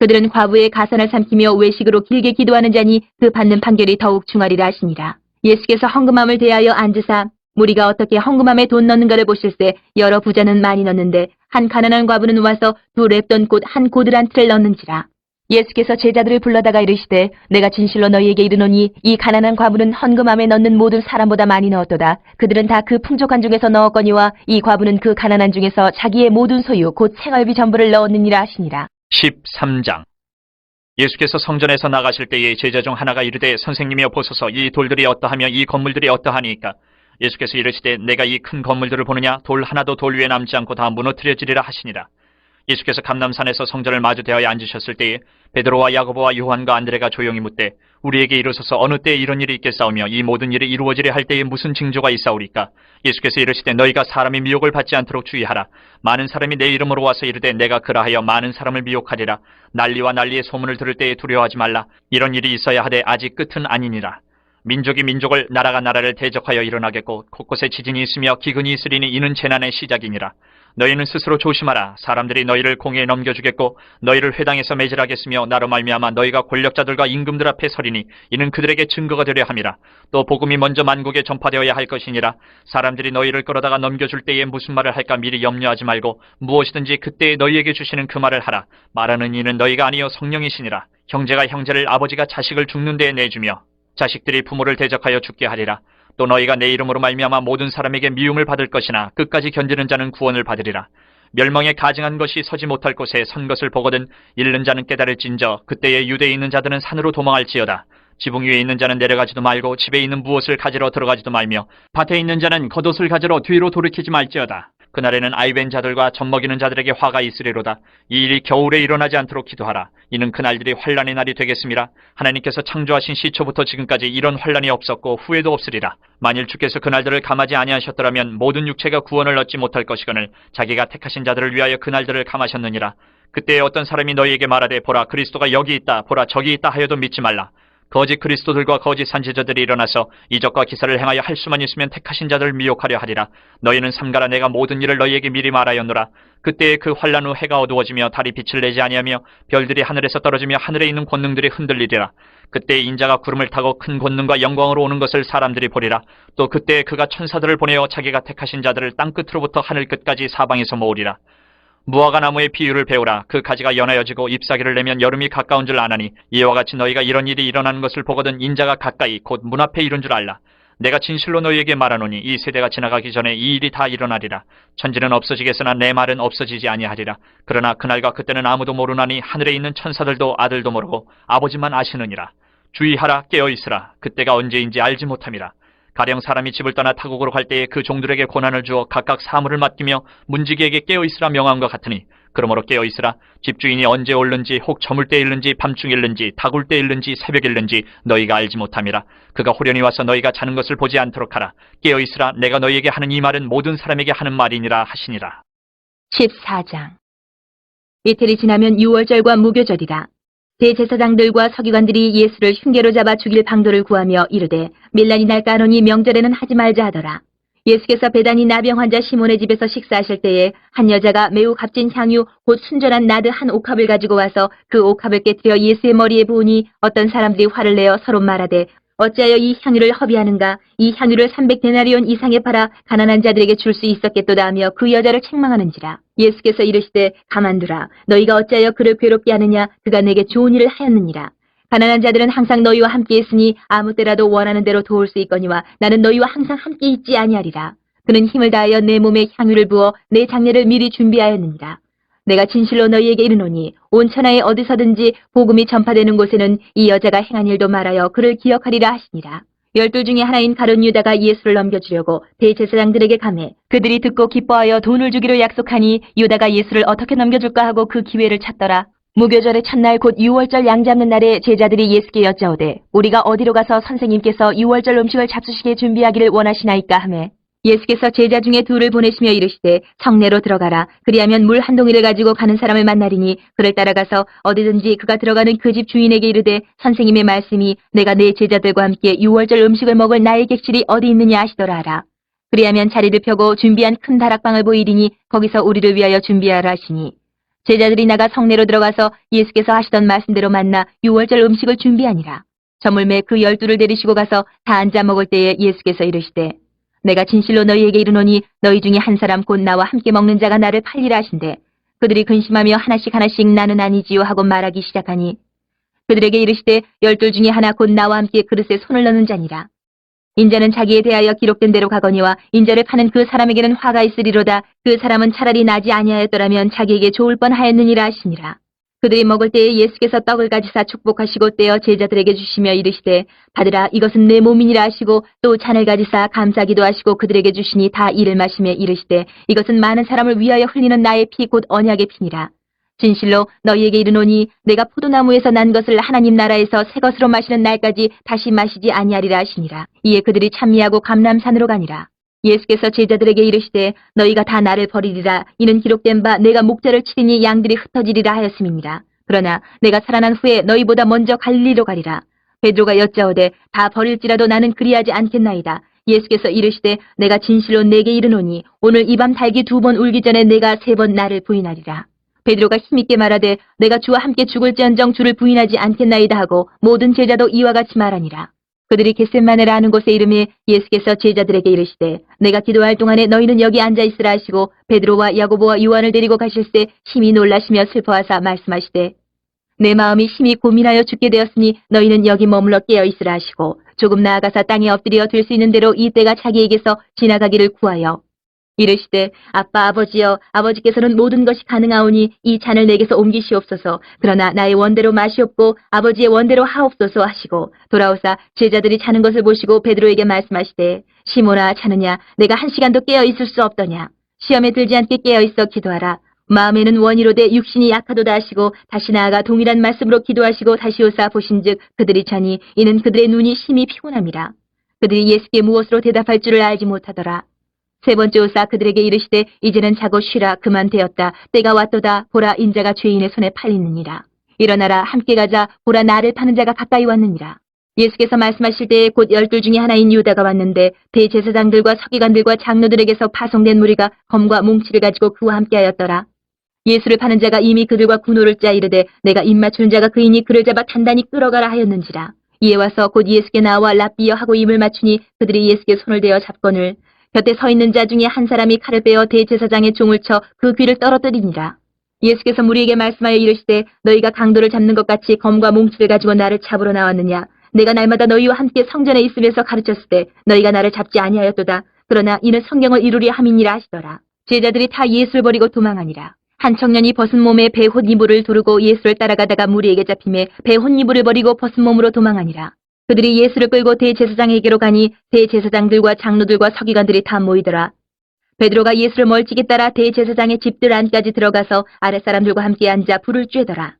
그들은 과부의 가산을 삼키며 외식으로 길게 기도하는 자니 그 받는 판결이 더욱 중하리라 하시니라. 예수께서 헌금함을 대하여 앉으사 무리가 어떻게 헌금함에 돈 넣는가를 보실세 여러 부자는 많이 넣는데 한 가난한 과부는 와서 두 렙돈 곧 한 고들 한 틀을 넣는지라. 예수께서 제자들을 불러다가 이르시되 내가 진실로 너희에게 이르노니 이 가난한 과부는 헌금함에 넣는 모든 사람보다 많이 넣었도다. 그들은 다 그 풍족한 중에서 넣었거니와 이 과부는 그 가난한 중에서 자기의 모든 소유 곧 생활비 전부를 넣었느니라 하시니라. 13장. 예수께서 성전에서 나가실 때에 제자 중 하나가 이르되 선생님이여 보소서 이 돌들이 어떠하며 이 건물들이 어떠하니까. 예수께서 이르시되 내가 이 큰 건물들을 보느냐 돌 하나도 돌 위에 남지 않고 다 무너뜨려지리라 하시니라. 예수께서 감람산에서 성전을 마주 대하여 앉으셨을 때에 베드로와 야고보와 요한과 안드레가 조용히 묻되 우리에게 이르소서 어느 때에 이런 일이 있겠사오며 이 모든 일이 이루어지려 할 때에 무슨 징조가 있사오리까. 예수께서 이르시되 너희가 사람의 미혹을 받지 않도록 주의하라. 많은 사람이 내 이름으로 와서 이르되 내가 그라하여 많은 사람을 미혹하리라. 난리와 난리의 소문을 들을 때에 두려워하지 말라. 이런 일이 있어야 하되 아직 끝은 아니니라. 민족이 민족을 나라가 나라를 대적하여 일어나겠고 곳곳에 지진이 있으며 기근이 있으리니 이는 재난의 시작이니라. 너희는 스스로 조심하라. 사람들이 너희를 공회에 넘겨주겠고 너희를 회당에서 매질하겠으며 나로 말미암아 너희가 권력자들과 임금들 앞에 서리니 이는 그들에게 증거가 되려 함이라. 또 복음이 먼저 만국에 전파되어야 할 것이니라. 사람들이 너희를 끌어다가 넘겨줄 때에 무슨 말을 할까 미리 염려하지 말고 무엇이든지 그때에 너희에게 주시는 그 말을 하라. 말하는 이는 너희가 아니요 성령이시니라. 형제가 형제를 아버지가 자식을 죽는 데에 내주며 자식들이 부모를 대적하여 죽게 하리라. 또 너희가 내 이름으로 말미암아 모든 사람에게 미움을 받을 것이나 끝까지 견디는 자는 구원을 받으리라. 멸망에 가증한 것이 서지 못할 곳에 선 것을 보거든 잃는 자는 깨달을진저 그때에 유대에 있는 자들은 산으로 도망할지어다. 지붕 위에 있는 자는 내려가지도 말고 집에 있는 무엇을 가지러 들어가지도 말며 밭에 있는 자는 겉옷을 가지러 뒤로 돌이키지 말지어다. 그날에는 아이벤 자들과 젖먹이는 자들에게 화가 있으리로다. 이 일이 겨울에 일어나지 않도록 기도하라. 이는 그날들이 환란의 날이 되겠습니다. 하나님께서 창조하신 시초부터 지금까지 이런 환란이 없었고 후에도 없으리라. 만일 주께서 그날들을 감하지 아니하셨더라면 모든 육체가 구원을 얻지 못할 것이거늘 자기가 택하신 자들을 위하여 그날들을 감하셨느니라. 그때에 어떤 사람이 너희에게 말하되 보라 그리스도가 여기 있다 보라 저기 있다 하여도 믿지 말라. 거짓 그리스도들과 거짓 선지자들이 일어나서 이적과 기사를 행하여 할 수만 있으면 택하신 자들을 미혹하려 하리라. 너희는 삼가라. 내가 모든 일을 너희에게 미리 말하였노라. 그때에 그 환란 후 해가 어두워지며 달이 빛을 내지 아니하며 별들이 하늘에서 떨어지며 하늘에 있는 권능들이 흔들리리라. 그때 인자가 구름을 타고 큰 권능과 영광으로 오는 것을 사람들이 보리라. 또 그때에 그가 천사들을 보내어 자기가 택하신 자들을 땅끝으로부터 하늘 끝까지 사방에서 모으리라. 무화과 나무의 비유를 배우라. 그 가지가 연하여지고 잎사귀를 내면 여름이 가까운 줄 아나니 이와 같이 너희가 이런 일이 일어나는 것을 보거든 인자가 가까이 곧 문 앞에 이른 줄 알라. 내가 진실로 너희에게 말하노니 이 세대가 지나가기 전에 이 일이 다 일어나리라. 천지는 없어지겠으나 내 말은 없어지지 아니하리라. 그러나 그날과 그때는 아무도 모르나니 하늘에 있는 천사들도 아들도 모르고 아버지만 아시느니라. 주의하라. 깨어있으라. 그때가 언제인지 알지 못함이라. 가령 사람이 집을 떠나 타국으로 갈 때에 그 종들에게 고난을 주어 각각 사물을 맡기며 문지기에게 깨어있으라 명함과 같으니 그러므로 깨어있으라. 집주인이 언제 올는지 혹 저물 때 일는지 밤중 일는지 다굴 때 일는지 새벽 일는지 너희가 알지 못함이라. 그가 호련히 와서 너희가 자는 것을 보지 않도록 하라. 깨어있으라. 내가 너희에게 하는 이 말은 모든 사람에게 하는 말이니라 하시니라. 14장. 이틀이 지나면 유월절과 무교절이라. 대제사장들과 서기관들이 예수를 흉계로 잡아 죽일 방도를 구하며 이르되 밀란이 날까 하노니 명절에는 하지 말자 하더라. 예수께서 베다니 나병 환자 시몬의 집에서 식사하실 때에 한 여자가 매우 값진 향유 곧 순전한 나드 한 옥합을 가지고 와서 그 옥합을 깨뜨려 예수의 머리에 부으니 어떤 사람들이 화를 내어 서로 말하되 어찌하여 이 향유를 허비하는가? 이 향유를 300데나리온 이상에 팔아 가난한 자들에게 줄 수 있었겠도다 하며 그 여자를 책망하는지라. 예수께서 이르시되 가만두라. 너희가 어찌하여 그를 괴롭게 하느냐? 그가 내게 좋은 일을 하였느니라. 가난한 자들은 항상 너희와 함께 있으니 아무 때라도 원하는 대로 도울 수 있거니와 나는 너희와 항상 함께 있지 아니하리라. 그는 힘을 다하여 내 몸에 향유를 부어 내 장례를 미리 준비하였느니라. 내가 진실로 너희에게 이르노니 온 천하에 어디서든지 복음이 전파되는 곳에는 이 여자가 행한 일도 말하여 그를 기억하리라 하시니라. 12 중에 하나인 가룟 유다가 예수를 넘겨주려고 대제사장들에게 가매 그들이 듣고 기뻐하여 돈을 주기로 약속하니 유다가 예수를 어떻게 넘겨줄까 하고 그 기회를 찾더라. 무교절의 첫날 곧 유월절 양 잡는 날에 제자들이 예수께 여짜오되 우리가 어디로 가서 선생님께서 유월절 음식을 잡수시게 준비하기를 원하시나이까 하매 예수께서 제자 중에 둘을 보내시며 이르시되 성내로 들어가라. 그리하면 물 한 동이를 가지고 가는 사람을 만나리니 그를 따라가서 어디든지 그가 들어가는 그 집 주인에게 이르되 선생님의 말씀이 내가 내 제자들과 함께 유월절 음식을 먹을 나의 객실이 어디 있느냐 하시더라 하라. 그리하면 자리를 펴고 준비한 큰 다락방을 보이리니 거기서 우리를 위하여 준비하라 하시니 제자들이 나가 성내로 들어가서 예수께서 하시던 말씀대로 만나 유월절 음식을 준비하니라. 저물매 그 12를 데리시고 가서 다 앉아 먹을 때에 예수께서 이르시되 내가 진실로 너희에게 이르노니 너희 중에 한 사람 곧 나와 함께 먹는 자가 나를 팔리라 하신대 그들이 근심하며 하나씩 나는 아니지요 하고 말하기 시작하니 그들에게 이르시되 12 중에 하나 곧 나와 함께 그릇에 손을 넣는 자니라. 인자는 자기에 대하여 기록된 대로 가거니와 인자를 파는 그 사람에게는 화가 있으리로다. 그 사람은 차라리 나지 아니하였더라면 자기에게 좋을 뻔하였느니라 하시니라. 그들이 먹을 때에 예수께서 떡을 가지사 축복하시고 떼어 제자들에게 주시며 이르시되 받으라 이것은 내 몸이니라 하시고 또 잔을 가지사 감사기도 하시고 그들에게 주시니 다 이를 마시며 이르시되 이것은 많은 사람을 위하여 흘리는 나의 피 곧 언약의 피니라. 진실로 너희에게 이르노니 내가 포도나무에서 난 것을 하나님 나라에서 새 것으로 마시는 날까지 다시 마시지 아니하리라 하시니라. 이에 그들이 찬미하고 감람산으로 가니라. 예수께서 제자들에게 이르시되 너희가 다 나를 버리리라. 이는 기록된 바 내가 목자를 치리니 양들이 흩어지리라 하였음이니라. 그러나 내가 살아난 후에 너희보다 먼저 갈릴리로 가리라. 베드로가 여짜오되 다 버릴지라도 나는 그리하지 않겠나이다. 예수께서 이르시되 내가 진실로 내게 이르노니 오늘 이 밤 닭이 2번 울기 전에 내가 3번 나를 부인하리라. 베드로가 힘있게 말하되 내가 주와 함께 죽을지언정 주를 부인하지 않겠나이다 하고 모든 제자도 이와 같이 말하니라. 그들이 겟셋마네라 하는 곳에 이르매 예수께서 제자들에게 이르시되 내가 기도할 동안에 너희는 여기 앉아있으라 하시고 베드로와 야고보와 요한을 데리고 가실새 심히 놀라시며 슬퍼하사 말씀하시되 내 마음이 심히 고민하여 죽게 되었으니 너희는 여기 머물러 깨어있으라 하시고 조금 나아가사 땅에 엎드려 될 수 있는 대로 이 때가 자기에게서 지나가기를 구하여 이르시되 아빠 아버지여 아버지께서는 모든 것이 가능하오니 이 잔을 내게서 옮기시옵소서. 그러나 나의 원대로 마시옵고 아버지의 원대로 하옵소서 하시고 돌아오사 제자들이 자는 것을 보시고 베드로에게 말씀하시되 시몬아 자느냐 내가 1시간도 깨어있을 수 없더냐. 시험에 들지 않게 깨어있어 기도하라. 마음에는 원이로되 육신이 약하도다 하시고 다시 나아가 동일한 말씀으로 기도하시고 다시 오사 보신즉 그들이 자니 이는 그들의 눈이 심히 피곤함이라. 그들이 예수께 무엇으로 대답할 줄을 알지 못하더라. 세 번째 오사 그들에게 이르시되 이제는 자고 쉬라. 그만 되었다. 때가 왔도다. 보라 인자가 죄인의 손에 팔리느니라. 일어나라 함께 가자. 보라 나를 파는 자가 가까이 왔느니라. 예수께서 말씀하실 때에 곧 12 중에 하나인 유다가 왔는데 대제사장들과 서기관들과 장로들에게서 파송된 무리가 검과 뭉치를 가지고 그와 함께하였더라. 예수를 파는 자가 이미 그들과 군호를 짜 이르되 내가 입맞추는 자가 그이니 그를 잡아 단단히 끌어가라 하였는지라. 이에 와서 곧 예수께 나와 랍비여 하고 입을 맞추니 그들이 예수께 손을 대어 잡거늘 곁에 서 있는 자 중에 한 사람이 칼을 빼어 대제사장의 종을 쳐 그 귀를 떨어뜨리니라. 예수께서 무리에게 말씀하여 이르시되 너희가 강도를 잡는 것 같이 검과 몽치를 가지고 나를 잡으러 나왔느냐. 내가 날마다 너희와 함께 성전에 있으면서 가르쳤을 때 너희가 나를 잡지 아니하였도다. 그러나 이는 성경을 이루려 함이니라 하시더라. 제자들이 다 예수를 버리고 도망하니라. 한 청년이 벗은 몸에 배 홑이불을 두르고 예수를 따라가다가 무리에게 잡히매 배 홑이불을 버리고 벗은 몸으로 도망하니라. 그들이 예수를 끌고 대제사장에게로 가니 대제사장들과 장로들과 서기관들이 다 모이더라. 베드로가 예수를 멀찍이 따라 대제사장의 집들 안까지 들어가서 아랫사람들과 함께 앉아 불을 쬐더라.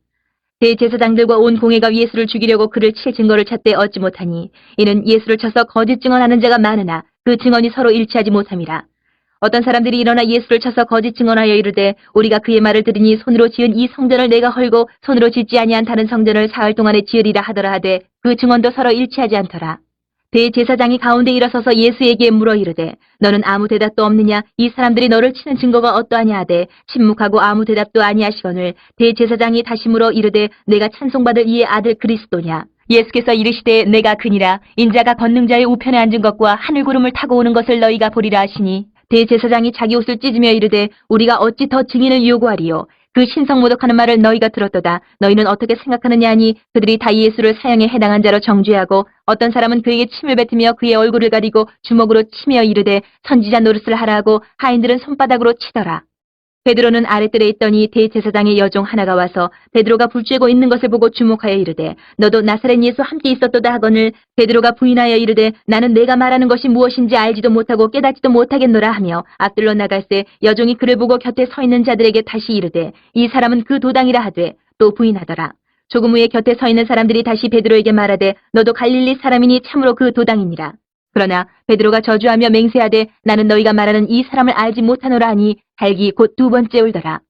대제사장들과 온 공회가 예수를 죽이려고 그를 칠 증거를 찾되 얻지 못하니 이는 예수를 쳐서 거짓 증언하는 자가 많으나 그 증언이 서로 일치하지 못함이라. 어떤 사람들이 일어나 예수를 쳐서 거짓 증언하여 이르되 우리가 그의 말을 들으니 손으로 지은 이 성전을 내가 헐고 손으로 짓지 아니한 다른 성전을 사흘 동안에 지으리라 하더라 하되 그 증언도 서로 일치하지 않더라. 대제사장이 가운데 일어서서 예수에게 물어 이르되 너는 아무 대답도 없느냐? 이 사람들이 너를 치는 증거가 어떠하냐 하되 침묵하고 아무 대답도 아니하시거늘 대제사장이 다시 물어 이르되 내가 찬송받을 이의 아들 그리스도냐? 예수께서 이르시되 내가 그니라. 인자가 권능자의 우편에 앉은 것과 하늘 구름을 타고 오는 것을 너희가 보리라 하시니 대제사장이 자기 옷을 찢으며 이르되 우리가 어찌 더 증인을 요구하리요? 그 신성모독하는 말을 너희가 들었도다. 너희는 어떻게 생각하느냐 하니 그들이 다 예수를 사형에 해당한 자로 정죄하고 어떤 사람은 그에게 침을 뱉으며 그의 얼굴을 가리고 주먹으로 치며 이르되 선지자 노릇을 하라 하고 하인들은 손바닥으로 치더라. 베드로는 아랫뜰에 있더니 대제사장의 여종 하나가 와서 베드로가 불 쬐고 있는 것을 보고 주목하여 이르되 너도 나사렛 예수 함께 있었도다 하거늘 베드로가 부인하여 이르되 나는 내가 말하는 것이 무엇인지 알지도 못하고 깨닫지도 못하겠노라 하며 앞들로 나갈새 여종이 그를 보고 곁에 서 있는 자들에게 다시 이르되 이 사람은 그 도당이라 하되 또 부인하더라. 조금 후에 곁에 서 있는 사람들이 다시 베드로에게 말하되 너도 갈릴리 사람이니 참으로 그 도당이니라. 그러나 베드로가 저주하며 맹세하되 나는 너희가 말하는 이 사람을 알지 못하노라 하니 달기 곧 두 번째 울더라.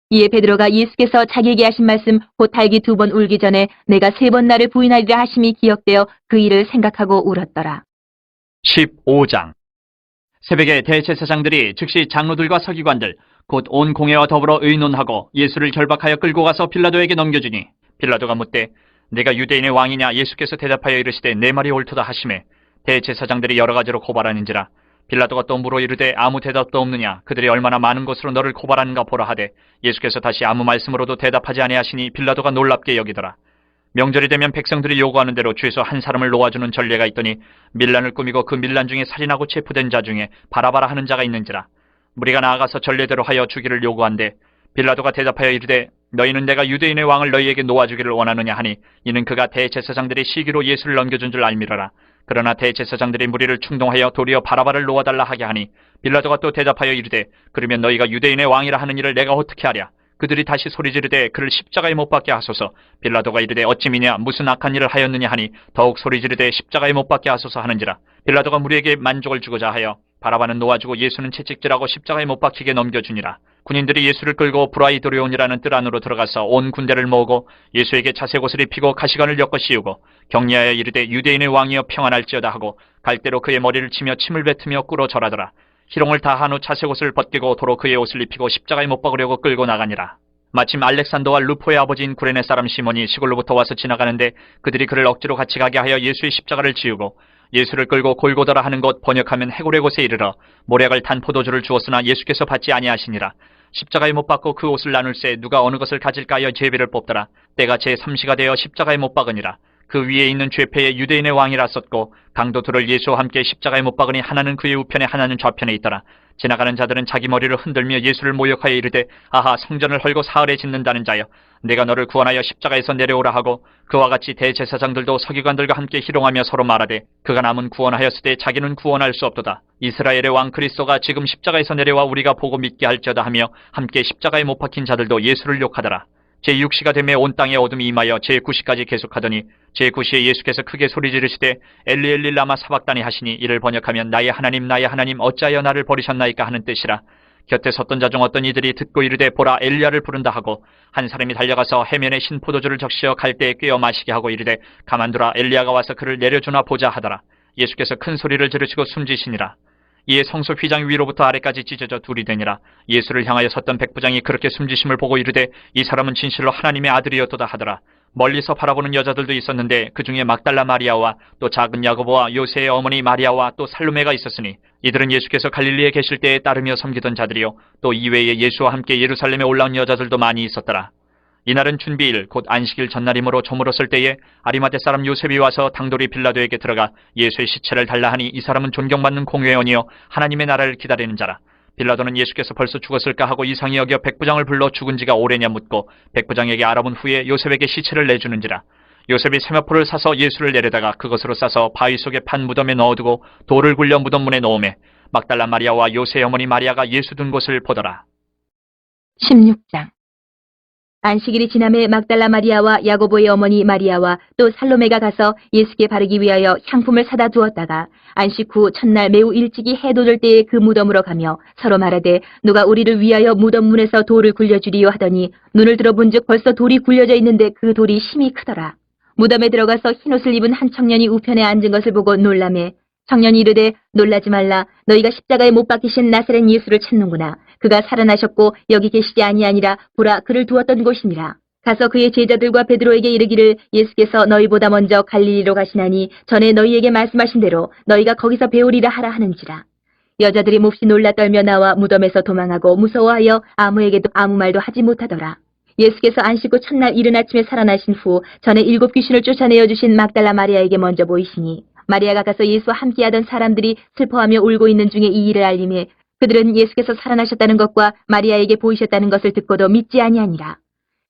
이에 베드로가 예수께서 자기에게 하신 말씀 곧 달기 두 번 울기 전에 내가 세 번 나를 부인하리라 하심이 기억되어 그 일을 생각하고 울었더라. 15장. 새벽에 대제사장들이 즉시 장로들과 서기관들 곧 온 공회와 더불어 의논하고 예수를 결박하여 끌고 가서 빌라도에게 넘겨주니 빌라도가 묻되 내가 유대인의 왕이냐? 예수께서 대답하여 이르시되 내 말이 옳도다 하시매 대제사장들이 여러 가지로 고발하는지라. 빌라도가 또 물어 이르되 아무 대답도 없느냐? 그들이 얼마나 많은 것으로 너를 고발하는가 보라 하되 예수께서 다시 아무 말씀으로도 대답하지 아니하시니 빌라도가 놀랍게 여기더라. 명절이 되면 백성들이 요구하는 대로 죄수 한 사람을 놓아주는 전례가 있더니 밀란을 꾸미고 그 밀란 중에 살인하고 체포된 자 중에 바라바라 하는 자가 있는지라. 무리가 나아가서 전례대로 하여 주기를 요구한데 빌라도가 대답하여 이르되 너희는 내가 유대인의 왕을 너희에게 놓아주기를 원하느냐 하니 이는 그가 대제사장들의 시기로 예수를 넘겨준 줄 알미러라. 그러나 대제사장들이 무리를 충동하여 도리어 바라바를 놓아달라 하게 하니 빌라도가 또 대답하여 이르되 그러면 너희가 유대인의 왕이라 하는 일을 내가 어떻게 하랴? 그들이 다시 소리 지르되 그를 십자가에 못 박게 하소서. 빌라도가 이르되 어찌미냐 무슨 악한 일을 하였느냐 하니 더욱 소리 지르되 십자가에 못 박게 하소서 하는지라. 빌라도가 무리에게 만족을 주고자 하여 바라바는 놓아주고 예수는 채찍질하고 십자가에 못 박히게 넘겨주니라. 군인들이 예수를 끌고 브라이도리온이라는 뜰 안으로 들어가서 온 군대를 모으고 예수에게 자색옷을 입히고 가시관을 엮어 씌우고 격려하여 이르되 유대인의 왕이여 평안할지어다 하고 갈대로 그의 머리를 치며 침을 뱉으며 꿇어 절하더라. 희롱을 다한 후 자색옷을 벗기고 도로 그의 옷을 입히고 십자가에 못 박으려고 끌고 나가니라. 마침 알렉산더와 루포의 아버지인 구레네 사람 시몬이 시골로부터 와서 지나가는데 그들이 그를 억지로 같이 가게 하여 예수의 십자가를 지우고 예수를 끌고 골고다라 하는 곳 번역하면 해골의 곳에 이르러 모략을 탄 포도주를 주었으나 예수께서 받지 아니하시니라. 십자가에 못 박고 그 옷을 나눌새 누가 어느 것을 가질까 하여 제비를 뽑더라. 때가 제3시가 되어 십자가에 못 박으니라. 그 위에 있는 죄패에 유대인의 왕이라 썼고 강도 둘을 예수와 함께 십자가에 못 박으니 하나는 그의 우편에 하나는 좌편에 있더라. 지나가는 자들은 자기 머리를 흔들며 예수를 모욕하여 이르되 아하 성전을 헐고 사흘에 짓는다는 자여 내가 너를 구원하여 십자가에서 내려오라 하고 그와 같이 대제사장들도 서기관들과 함께 희롱하며 서로 말하되 그가 남은 구원하였으되 자기는 구원할 수 없도다. 이스라엘의 왕 그리스도가 지금 십자가에서 내려와 우리가 보고 믿게 할지어다 하며 함께 십자가에 못 박힌 자들도 예수를 욕하더라. 제6시가 되매 온 땅에 어둠이 임하여 제9시까지 계속하더니 제9시에 예수께서 크게 소리 지르시되 엘리 엘리 라마 사박다니 하시니 이를 번역하면 나의 하나님 어찌하여 나를 버리셨나이까 하는 뜻이라. 곁에 섰던 자 중 어떤 이들이 듣고 이르되 보라 엘리야를 부른다 하고 한 사람이 달려가서 해면에 신 포도주를 적시어 갈대에 꿰어 마시게 하고 이르되 가만두라 엘리야가 와서 그를 내려주나 보자 하더라. 예수께서 큰 소리를 지르시고 숨지시니라. 이에 성소 휘장 위로부터 아래까지 찢어져 둘이 되니라. 예수를 향하여 섰던 백부장이 그렇게 숨지심을 보고 이르되 이 사람은 진실로 하나님의 아들이었도다 하더라. 멀리서 바라보는 여자들도 있었는데 그 중에 막달라 마리아와 또 작은 야고보와 요새의 어머니 마리아와 또 살로메가 있었으니 이들은 예수께서 갈릴리에 계실 때에 따르며 섬기던 자들이요 또 이외에 예수와 함께 예루살렘에 올라온 여자들도 많이 있었더라. 이날은 준비일 곧 안식일 전날이므로 저물었을 때에 아리마대 사람 요셉이 와서 당돌이 빌라도에게 들어가 예수의 시체를 달라 하니 이 사람은 존경받는 공회원이요 하나님의 나라를 기다리는 자라. 빌라도는 예수께서 벌써 죽었을까 하고 이상히 여겨 백부장을 불러 죽은 지가 오래냐 묻고 백부장에게 알아본 후에 요셉에게 시체를 내주는지라. 요셉이 세마포를 사서 예수를 내려다가 그것으로 싸서 바위 속에 판 무덤에 넣어두고 돌을 굴려 무덤 문에 놓음에 막달라 마리아와 요새의 어머니 마리아가 예수 둔 곳을 보더라. 16장 안식일이 지남에 막달라 마리아와 야고보의 어머니 마리아와 또 살로메가 가서 예수께 바르기 위하여 향품을 사다 두었다가 안식 후 첫날 매우 일찍이 해 돋을 때에 그 무덤으로 가며 서로 말하되 누가 우리를 위하여 무덤 문에서 돌을 굴려주리요 하더니 눈을 들어본즉 벌써 돌이 굴려져 있는데 그 돌이 심히 크더라. 무덤에 들어가서 흰옷을 입은 한 청년이 우편에 앉은 것을 보고 놀라매 청년이 이르되 놀라지 말라. 너희가 십자가에 못 박히신 나사렛 예수를 찾는구나. 그가 살아나셨고 여기 계시지 아니하니라. 보라 그를 두었던 곳이니라. 가서 그의 제자들과 베드로에게 이르기를 예수께서 너희보다 먼저 갈릴리로 가시나니 전에 너희에게 말씀하신 대로 너희가 거기서 배우리라 하라 하는지라. 여자들이 몹시 놀라 떨며 나와 무덤에서 도망하고 무서워하여 아무에게도 아무 말도 하지 못하더라. 예수께서 안식 후 첫날 이른 아침에 살아나신 후 전에 7 귀신을 쫓아내어 주신 막달라 마리아에게 먼저 보이시니 마리아가 가서 예수와 함께하던 사람들이 슬퍼하며 울고 있는 중에 이 일을 알림해 그들은 예수께서 살아나셨다는 것과 마리아에게 보이셨다는 것을 듣고도 믿지 아니하니라.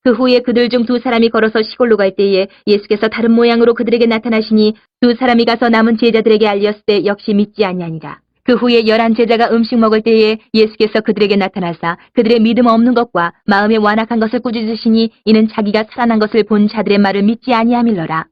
그 후에 그들 중 2 사람이 걸어서 시골로 갈 때에 예수께서 다른 모양으로 그들에게 나타나시니 2 사람이 가서 남은 제자들에게 알렸을 때 역시 믿지 아니하니라. 그 후에 11 제자가 음식 먹을 때에 예수께서 그들에게 나타나사 그들의 믿음 없는 것과 마음에 완악한 것을 꾸짖으시니 이는 자기가 살아난 것을 본 자들의 말을 믿지 아니함일러라.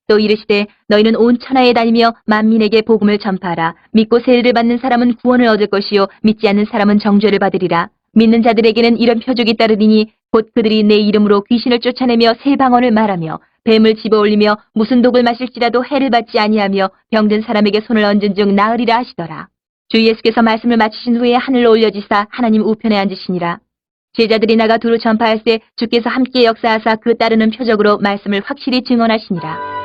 또 이르시되 너희는 온 천하에 다니며 만민에게 복음을 전파하라. 믿고 세례를 받는 사람은 구원을 얻을 것이요 믿지 않는 사람은 정죄를 받으리라. 믿는 자들에게는 이런 표적이 따르리니 곧 그들이 내 이름으로 귀신을 쫓아내며 새 방언을 말하며 뱀을 집어올리며 무슨 독을 마실지라도 해를 받지 아니하며 병든 사람에게 손을 얹은 중 나으리라 하시더라. 주 예수께서 말씀을 마치신 후에 하늘로 올려지사 하나님 우편에 앉으시니라. 제자들이 나가 두루 전파할 때 주께서 함께 역사하사 그 따르는 표적으로 말씀을 확실히 증언하시니라.